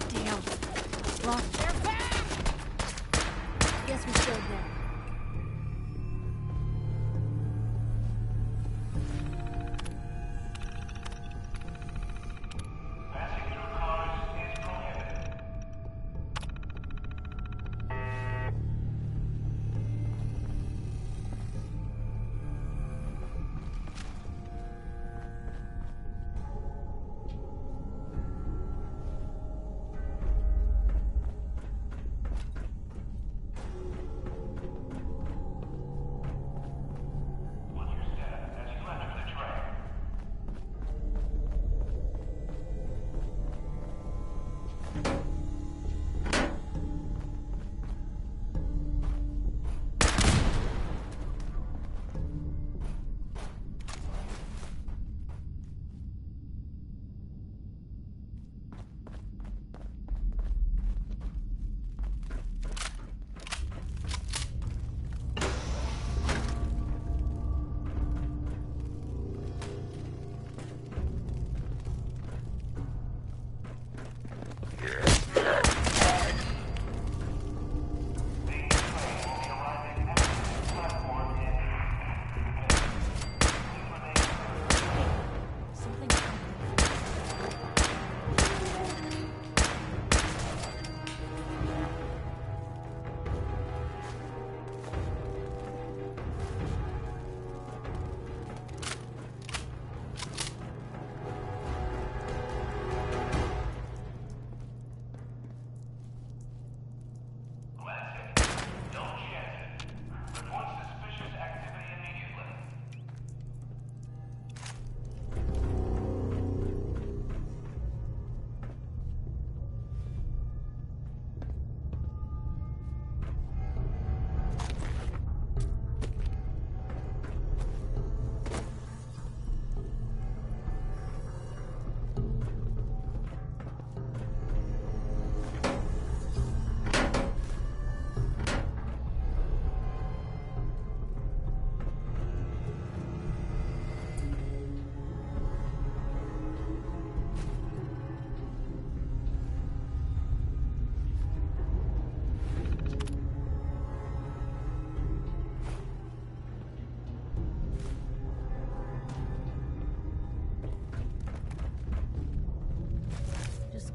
F: Damn. Lost. They're back! Guess we still there.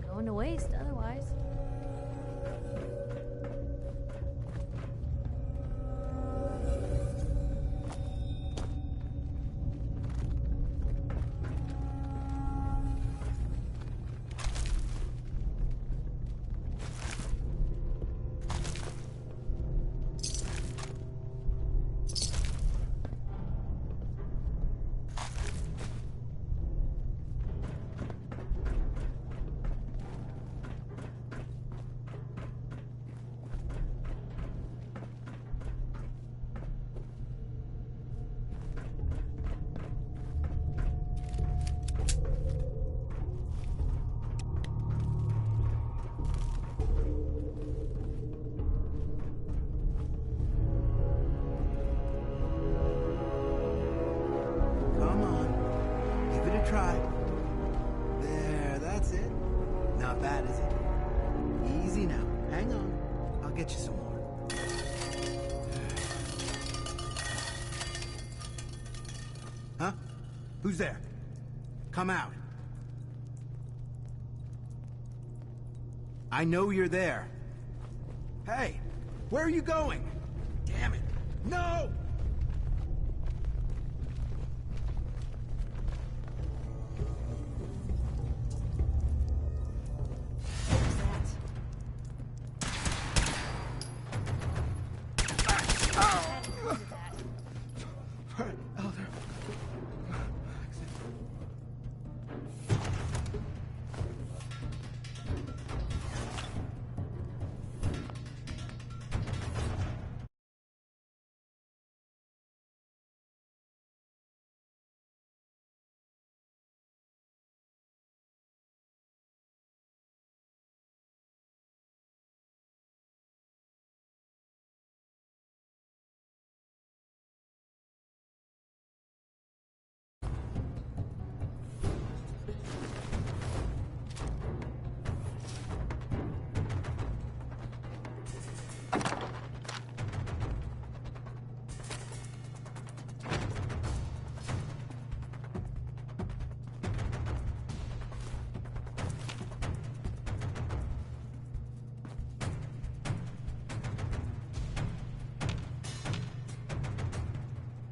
F: Going to waste otherwise.
N: Try. There, that's it. Not bad, is it? Easy now. Hang on. I'll get you some more. Huh? Who's there? Come out. I know you're there. Hey, where are you going? Damn it. No!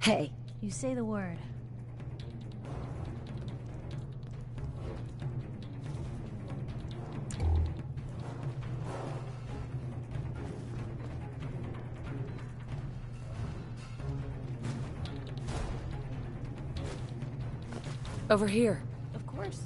O: Hey.
F: You say the word.
O: Over here.
F: Of course.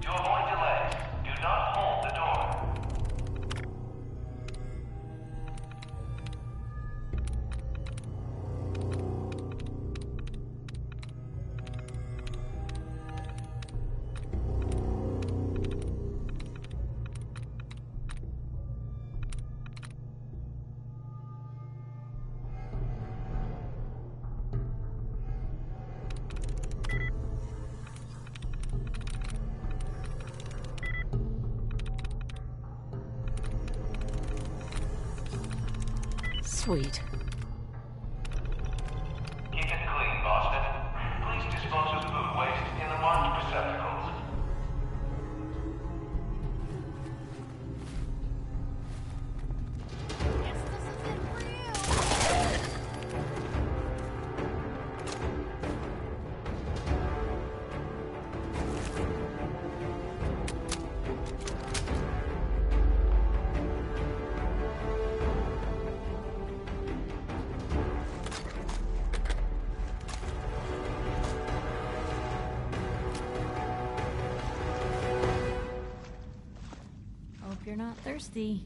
Q: To avoid delays, do not hold the door.
C: Sweet.
Q: Keep it clean, Boston. Please dispose of food waste in the marked receptacles.
F: Hope you're not thirsty.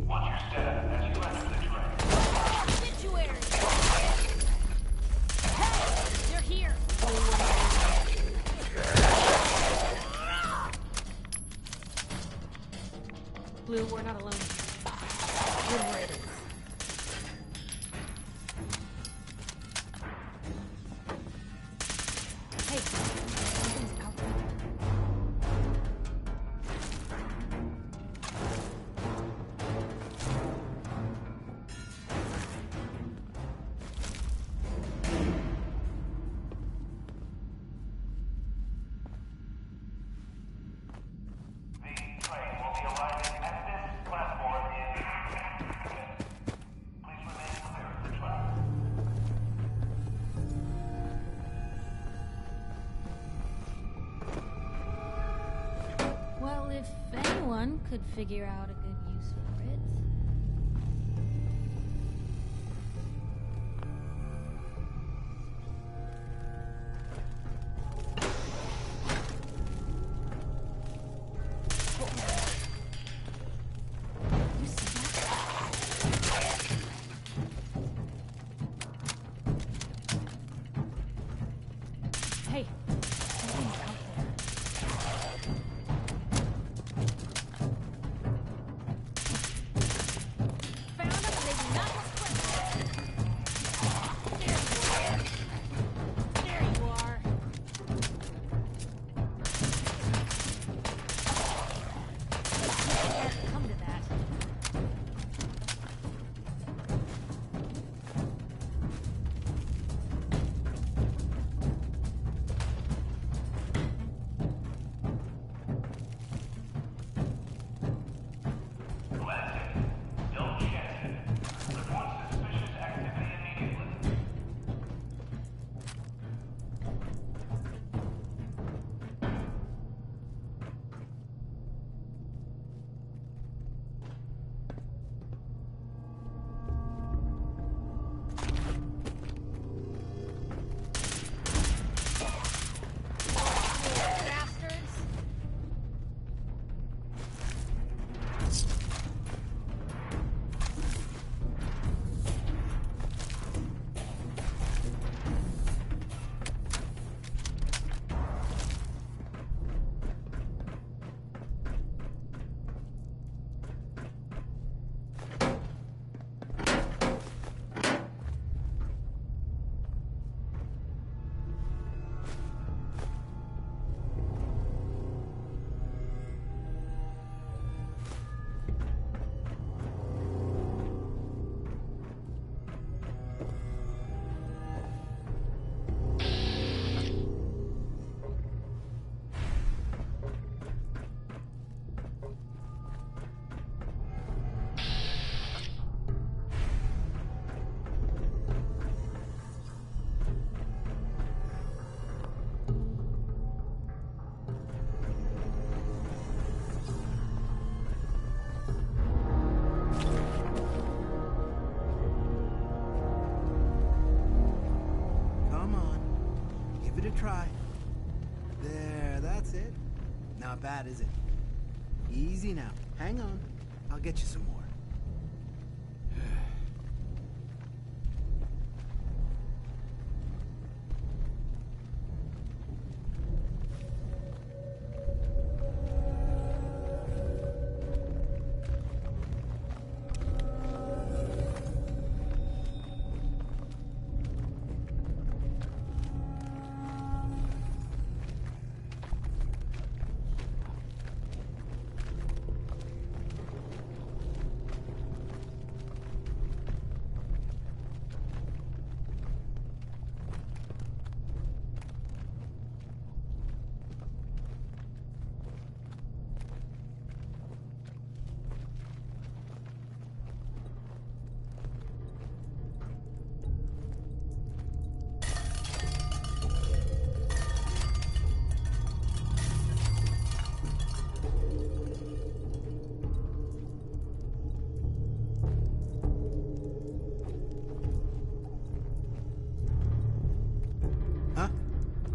Q: Watch your step as you enter the train.
F: Obituary! Hey! They're here! Blue, we're not alone. Good riddance. Hey, something's out there.
Q: The train will be arriving at this platform in 10 minutes. Please remain clear of the track.
F: Well, if anyone could figure out a good use for it. You see that? Hey, something's out there.
N: Not bad, is it? Easy now. Hang on. I'll get you some more.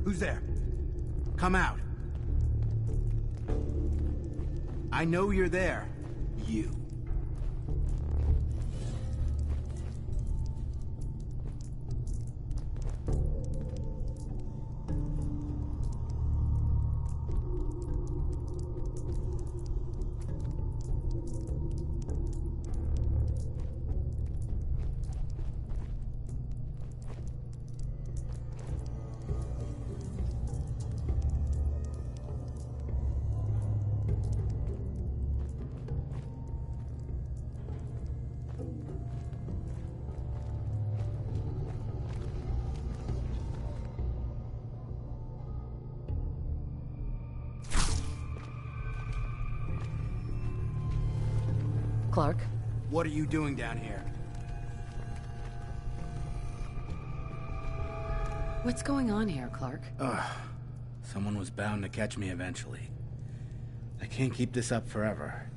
N: Who's there? Come out. I know you're there. You.
C: Clark?
N: What are you doing down here?
C: What's going on here, Clark?
N: Someone was bound to catch me eventually. I can't keep this up forever.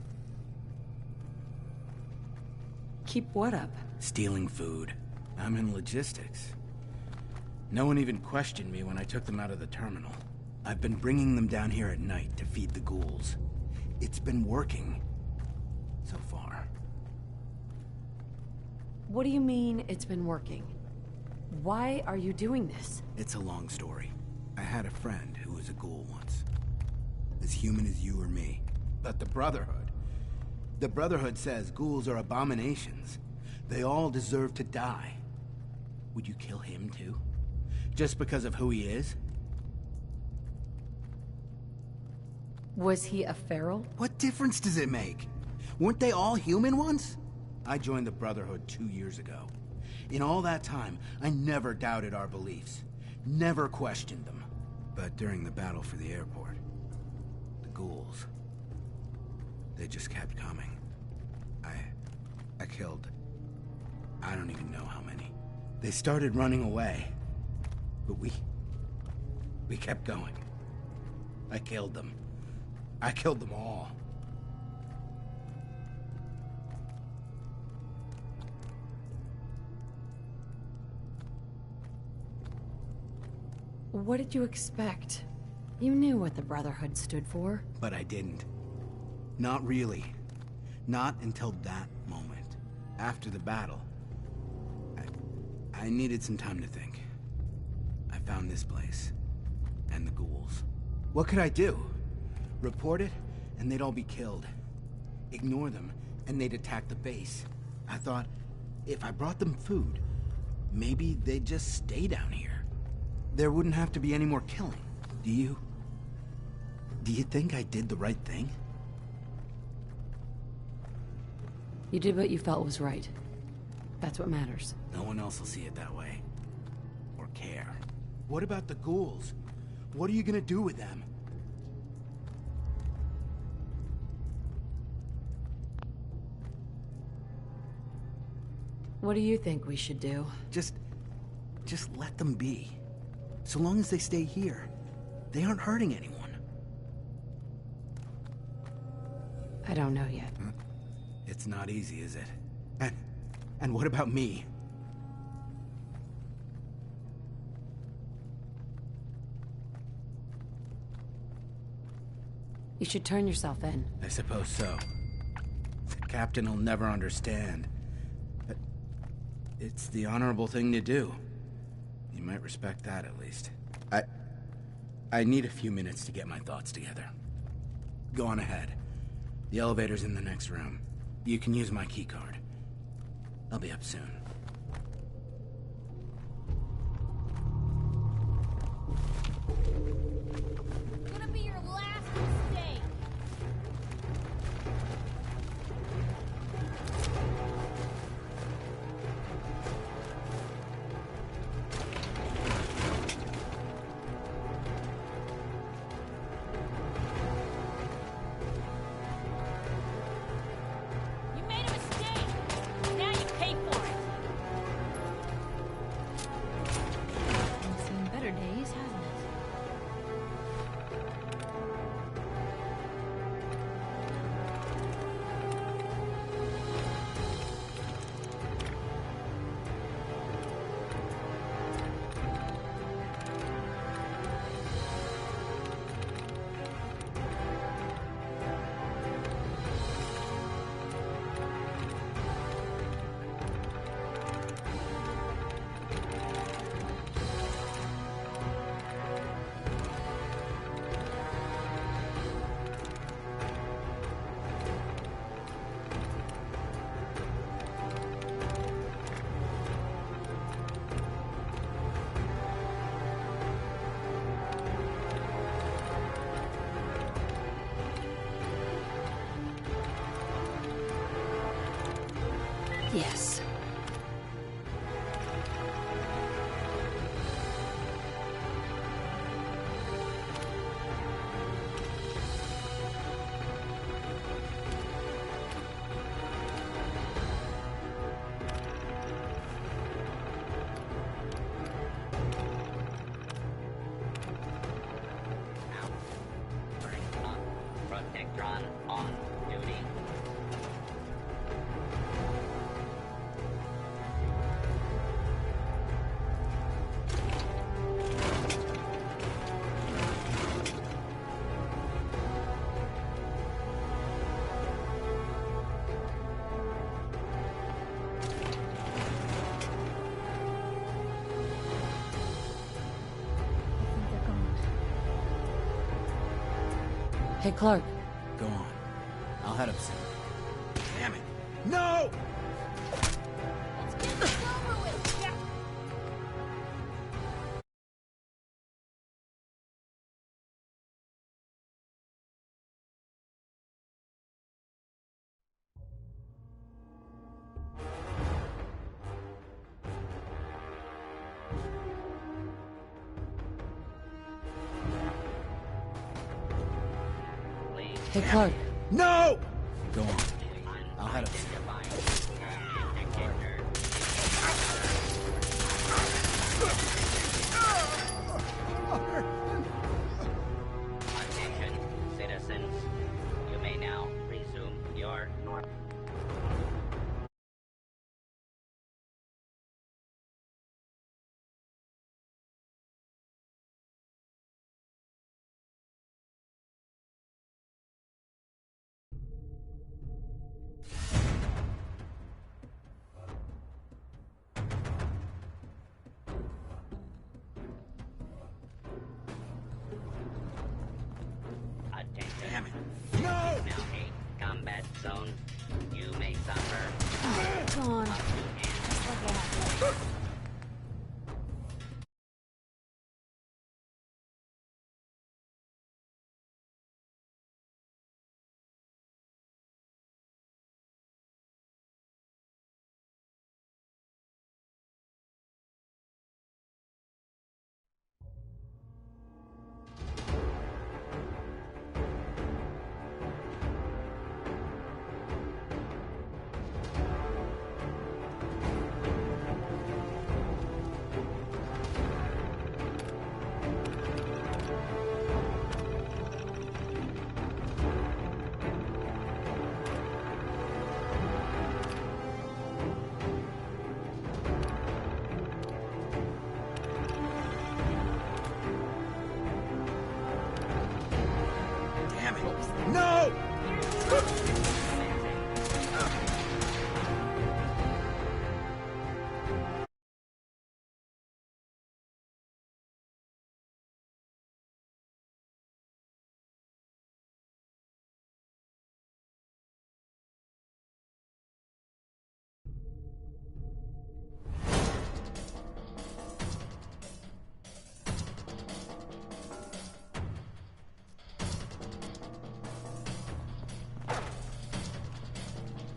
C: Keep what up?
N: Stealing food. I'm in logistics. No one even questioned me when I took them out of the terminal. I've been bringing them down here at night to feed the ghouls. It's been working. So far.
C: What do you mean, it's been working? Why are you doing this?
N: It's a long story. I had a friend who was a ghoul once. As human as you or me. But the Brotherhood says ghouls are abominations. They all deserve to die. Would you kill him too? Just because of who he is?
C: Was he a feral?
N: What difference does it make? Weren't they all human once? I joined the Brotherhood 2 years ago. In all that time, I never doubted our beliefs. Never questioned them. But during the battle for the airport, the ghouls, they just kept coming. I killed, I don't even know how many. They started running away, but we kept going. I killed them. I killed them all.
C: What did you expect? You knew what the Brotherhood stood for.
N: But I didn't. Not really. Not until that moment. After the battle. I needed some time to think. I found this place. And the ghouls. What could I do? Report it, and they'd all be killed. Ignore them, and they'd attack the base. I thought, if I brought them food, maybe they'd just stay down here. There wouldn't have to be any more killing. Do you think I did the right thing?
C: You did what you felt was right. That's what matters.
N: No one else will see it that way. Or care. What about the ghouls? What are you gonna do with them?
C: What do you think we should do?
N: Just let them be. So long as they stay here, they aren't hurting anyone.
C: I don't know yet.
N: It's not easy, is it? And what about me?
C: You should turn yourself in.
N: I suppose so. The captain will never understand. But it's the honorable thing to do. You might respect that, at least. I need a few minutes to get my thoughts together. Go on ahead. The elevator's in the next room. You can use my keycard. I'll be up soon.
F: Gonna be your last mistake. You made a mistake. Now you pay for it. I've seen better days, hasn't it?
C: Yes.
R: Protectron on duty.
C: Hey, Clark.
N: Go on. I'll head up soon. Damn it! No!
F: Let's get this over with. Yeah.
C: Hey, Clark.
N: No! Go on. I'll head up soon.
R: Attention, citizens. You may now resume your normal. Attention.
N: Damn it.
R: No! Now a combat zone. You may suffer.
F: Gone.
R: Up to
F: Just like that.
I: No!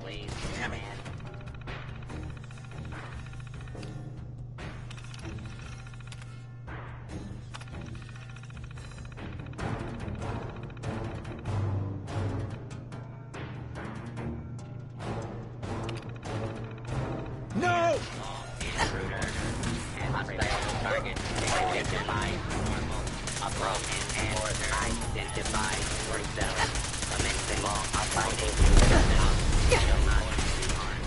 R: Please, man.
I: No!
R: Intruder. Hostile target identified. Normal. Approach and identified. Yourself. Commencing. Fighting. Shall not be harmed.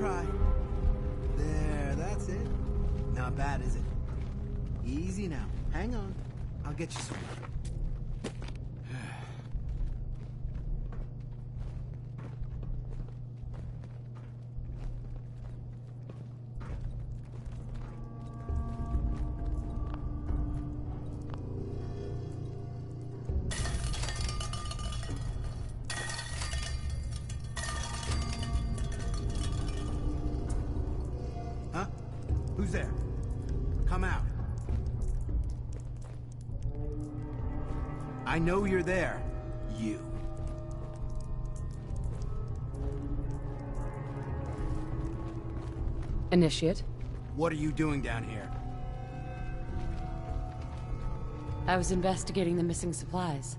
N: try. There, that's it. Not bad, is it? Easy now. Hang on. I'll get you some. Huh? Who's there? Come out. I know you're there. You.
C: Initiate?
N: What are you doing down here?
C: I was investigating the missing supplies.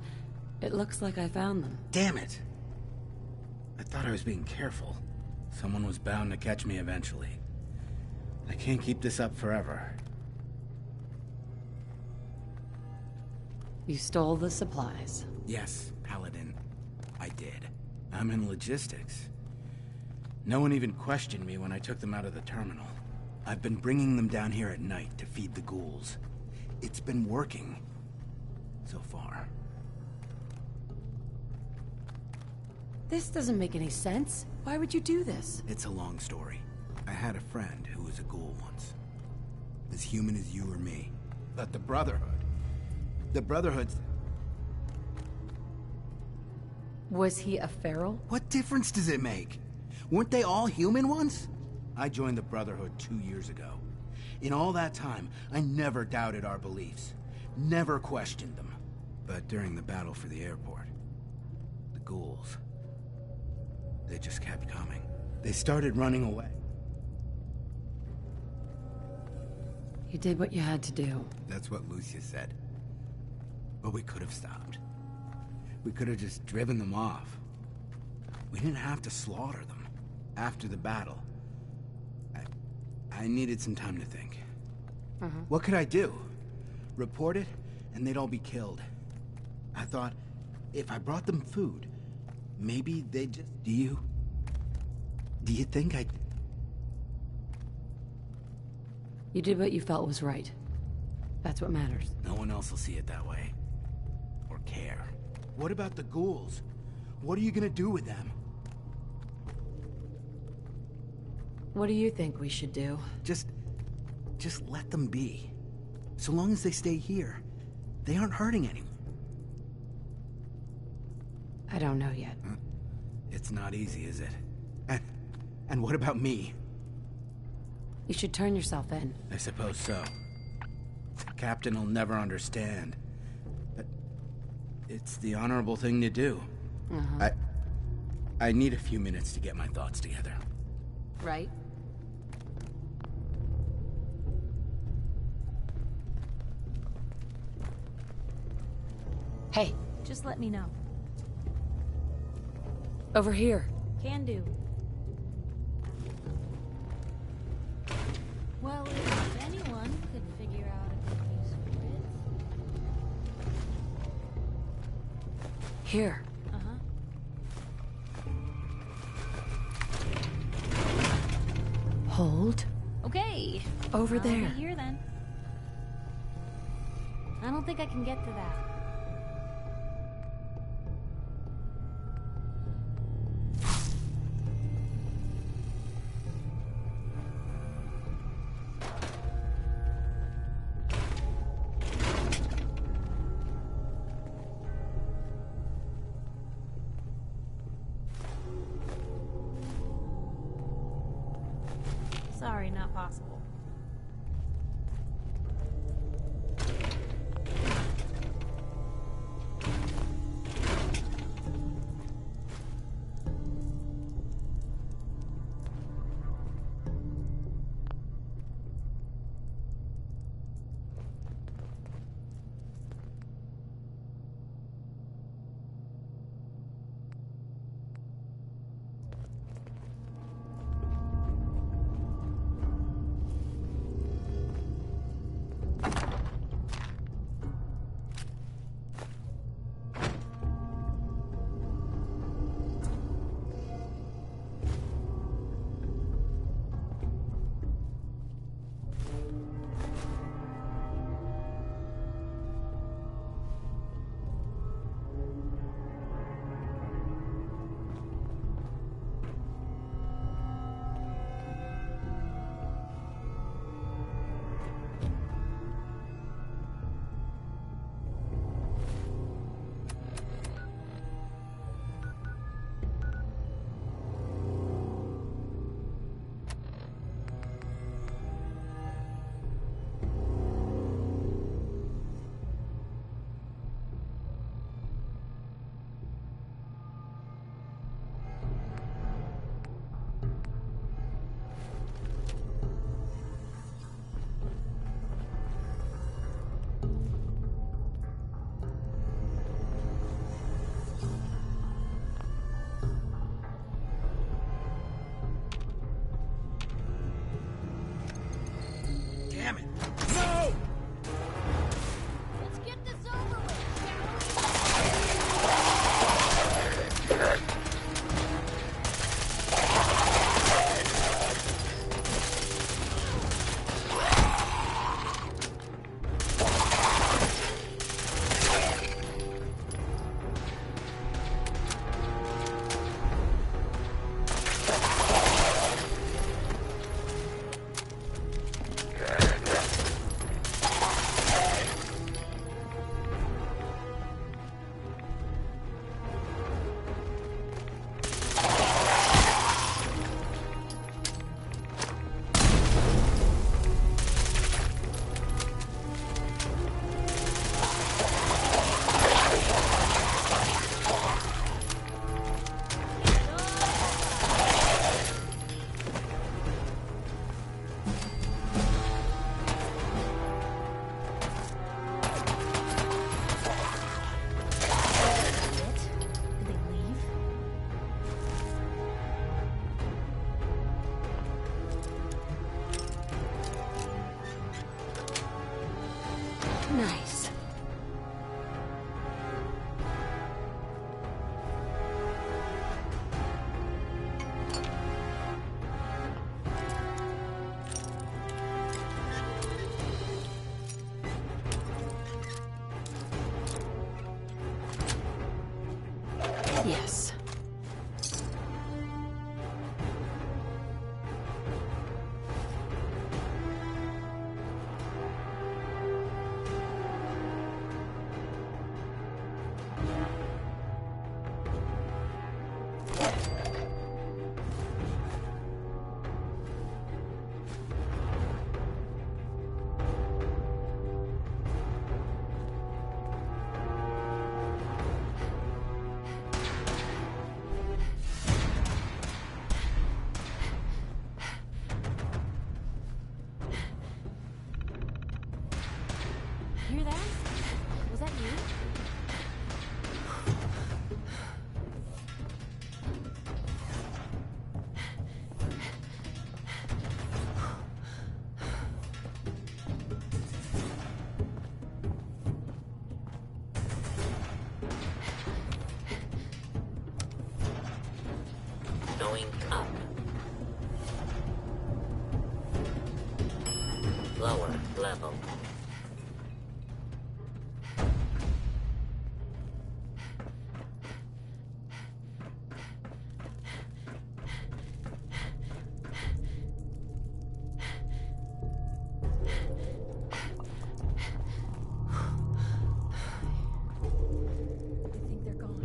C: It looks like I found them.
N: Damn it! I thought I was being careful. Someone was bound to catch me eventually. I can't keep this up forever.
C: You stole the supplies.
N: Yes, Paladin. I did. I'm in logistics. No one even questioned me when I took them out of the terminal. I've been bringing them down here at night to feed the ghouls. It's been working. So far.
C: This doesn't make any sense. Why would you do this?
N: It's a long story. I had a friend who was a ghoul once. As human as you or me. But the Brotherhood... The Brotherhood's...
C: Was he a feral?
N: What difference does it make? Weren't they all human once? I joined the Brotherhood 2 years ago. In all that time, I never doubted our beliefs. Never questioned them. But during the battle for the airport, the ghouls... They just kept coming. They started running away.
C: You did what you had to do.
N: That's what Lucia said. But we could have stopped. We could have just driven them off. We didn't have to slaughter them. After the battle, I needed some time to think. What could I do? Report it, and they'd all be killed. I thought, if I brought them food, maybe they'd just... Do you think I'd...
C: You did what you felt was right. That's what matters.
N: No one else will see it that way. Or care. What about the ghouls? What are you gonna do with them?
C: What do you think we should do?
N: Just let them be. So long as they stay here, they aren't hurting anyone.
C: I don't know yet.
N: It's not easy, is it? And what about me?
C: You should turn yourself in.
N: I suppose so. The captain will never understand. But it's the honorable thing to do. I need a few minutes to get my thoughts together.
C: Right? Hey.
F: Just let me know.
C: Over here.
F: Can do. Well, if anyone could figure out a good use for it.
C: Here. Hold.
F: Okay.
C: Over
F: I'll
C: there.
F: be here then. I don't think I can get to that. Sorry, not possible.
C: Yes.
F: Hear that? Was that you?
R: Going up. Lower level.
F: I think they're gone.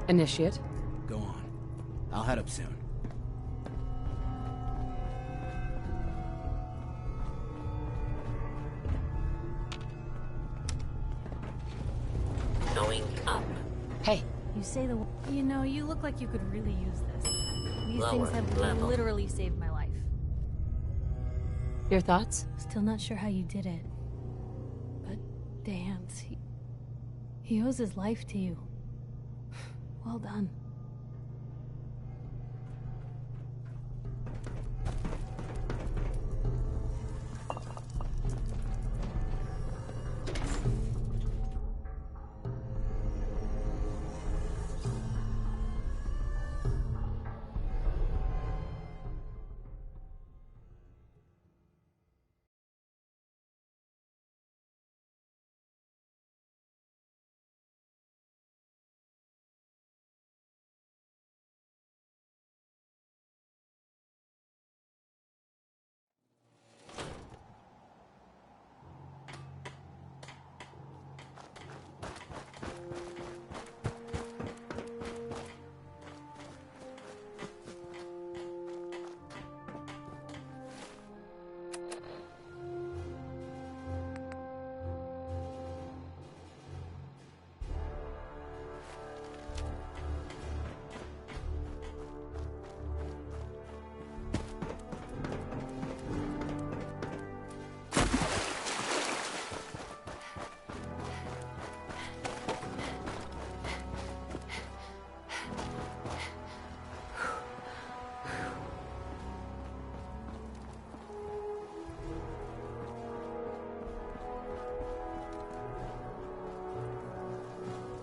C: Initiate.
N: Go on. I'll head up soon.
R: Going up.
C: Hey.
F: You say the... You know, you look like you could really use this. These
R: Lower
F: things have
R: level.
F: literally saved my life.
C: Your thoughts?
F: Still not sure how you did it. But Dance, he owes his life to you. Well done.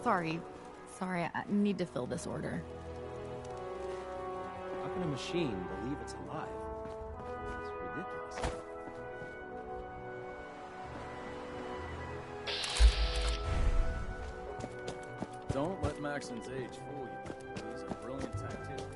P: Sorry, I need to fill this order.
E: How can a machine believe it's alive? It's ridiculous. Don't let Maxon's age fool you. He's a brilliant tactician.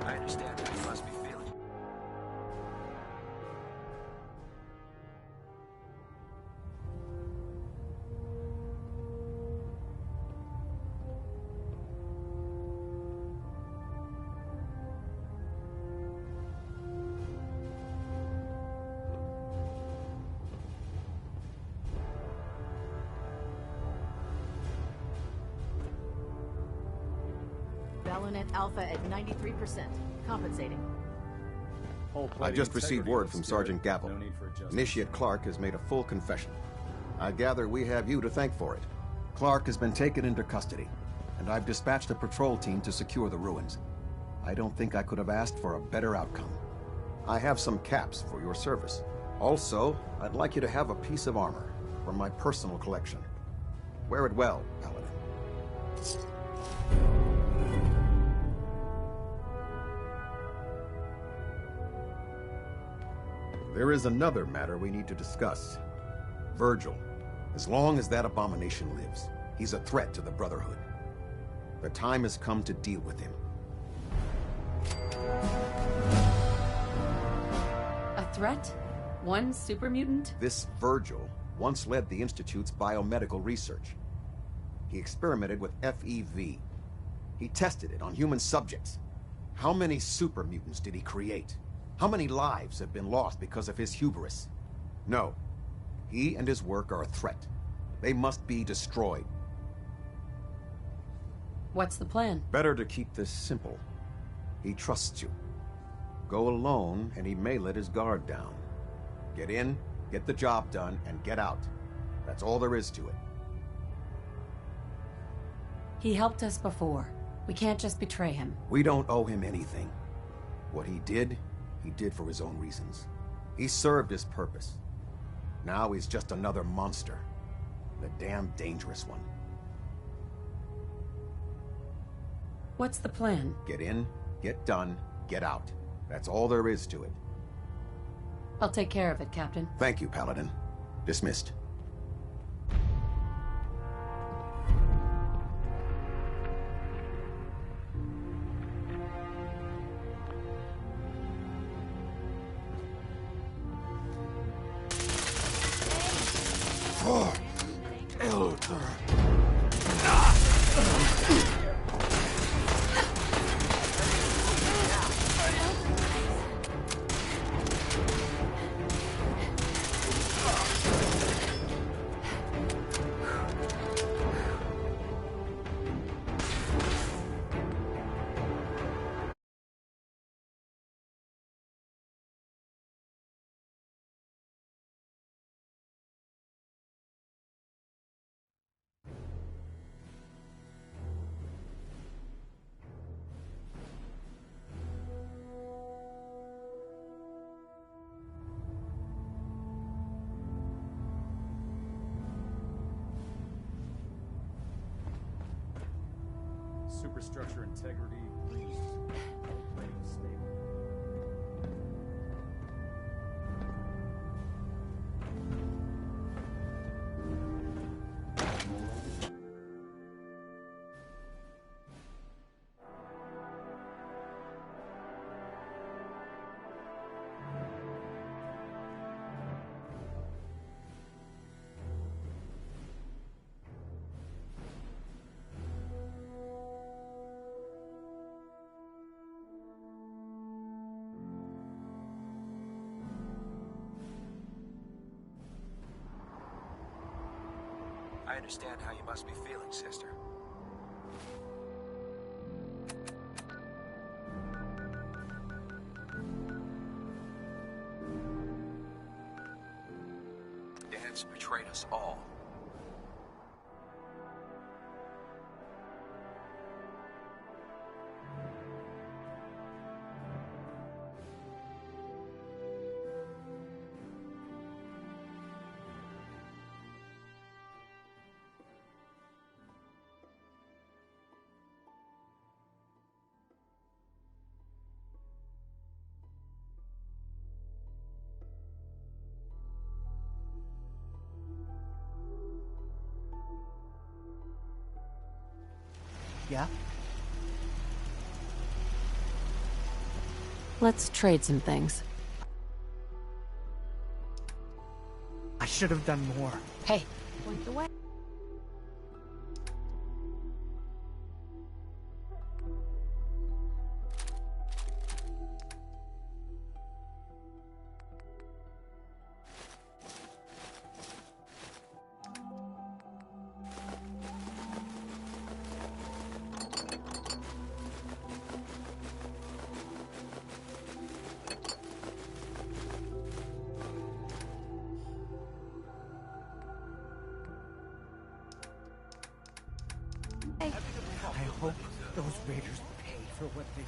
L: I understand how you must be feeling.
O: Balonet Alpha at 93%. Compensating.
J: I just received word from Sergeant Gavel. Initiate Clark has made a full confession. I gather we have you to thank for it. Clark has been taken into custody, and I've dispatched a patrol team to secure the ruins. I don't think I could have asked for a better outcome. I have some caps for your service. Also, I'd like you to have a piece of armor from my personal collection. Wear it well, Paladin. There is another matter we need to discuss. Virgil. As long as that abomination lives, he's a threat to the Brotherhood. The time has come to deal with him.
C: A threat? One super mutant?
J: This Virgil once led the Institute's biomedical research. He experimented with FEV. He tested it on human subjects. How many super mutants did he create? How many lives have been lost because of his hubris? No. He and his work are a threat. They must be destroyed.
C: What's the plan?
J: Better to keep this simple. He trusts you. Go alone, and he may let his guard down. Get in, get the job done, and get out. That's all there is to it.
C: He helped us before. We can't just betray him.
J: We don't owe him anything. What he did for his own reasons. He served his purpose. Now he's just another monster. The damn dangerous one.
C: What's the plan?
J: Get in, get done, get out. That's all there is to it.
C: I'll take care of it, Captain.
J: Thank you, Paladin. Dismissed.
E: Superstructure integrity, green. Plating stable.
L: understand how you must be feeling, sister. Dan's betrayed us all.
S: Yeah?
C: Let's trade some things.
S: I should have done more.
C: Hey, point the way.
S: I hope those raiders pay for what they...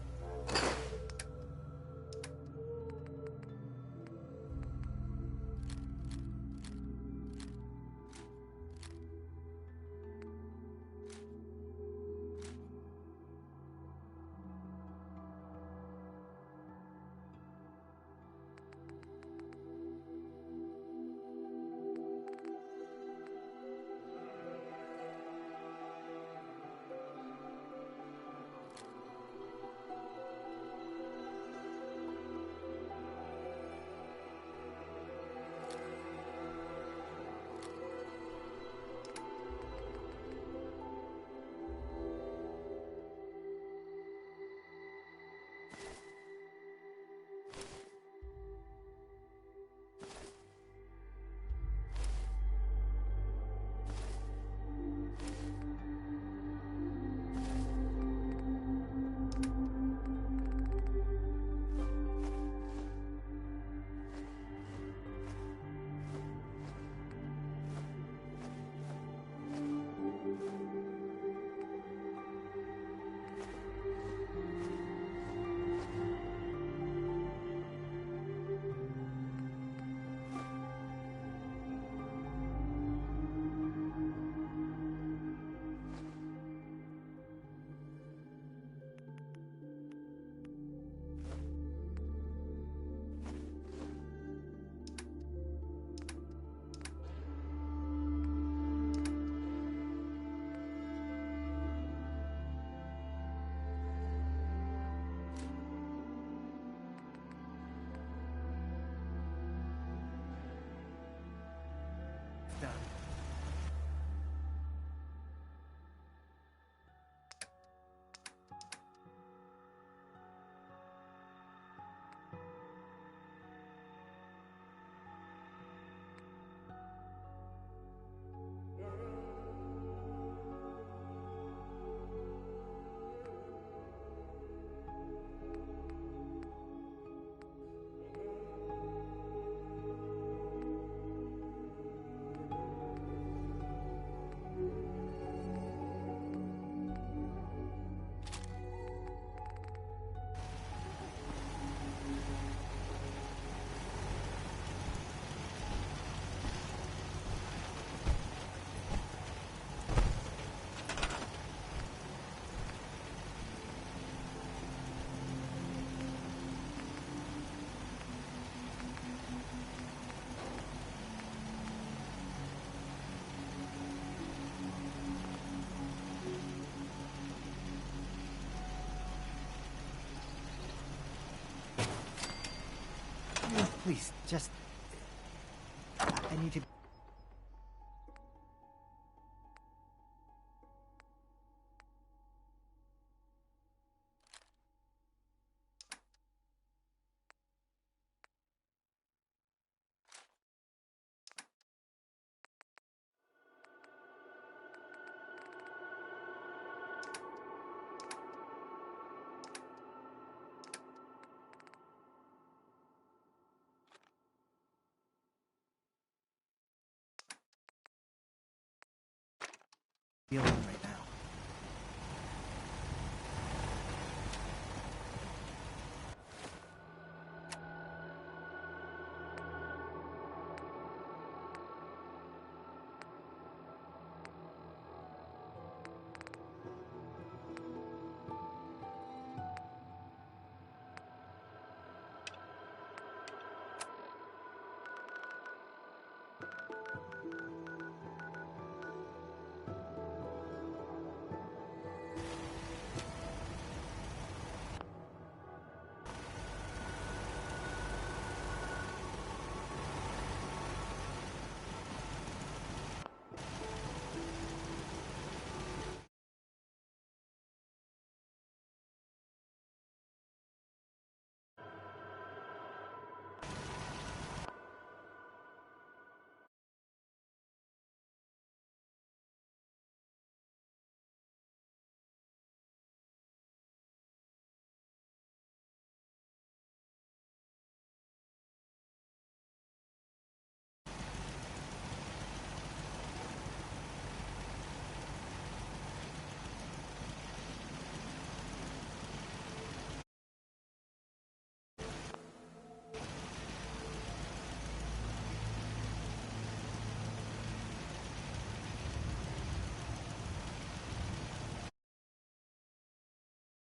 S: Please, just... I need to... feeling right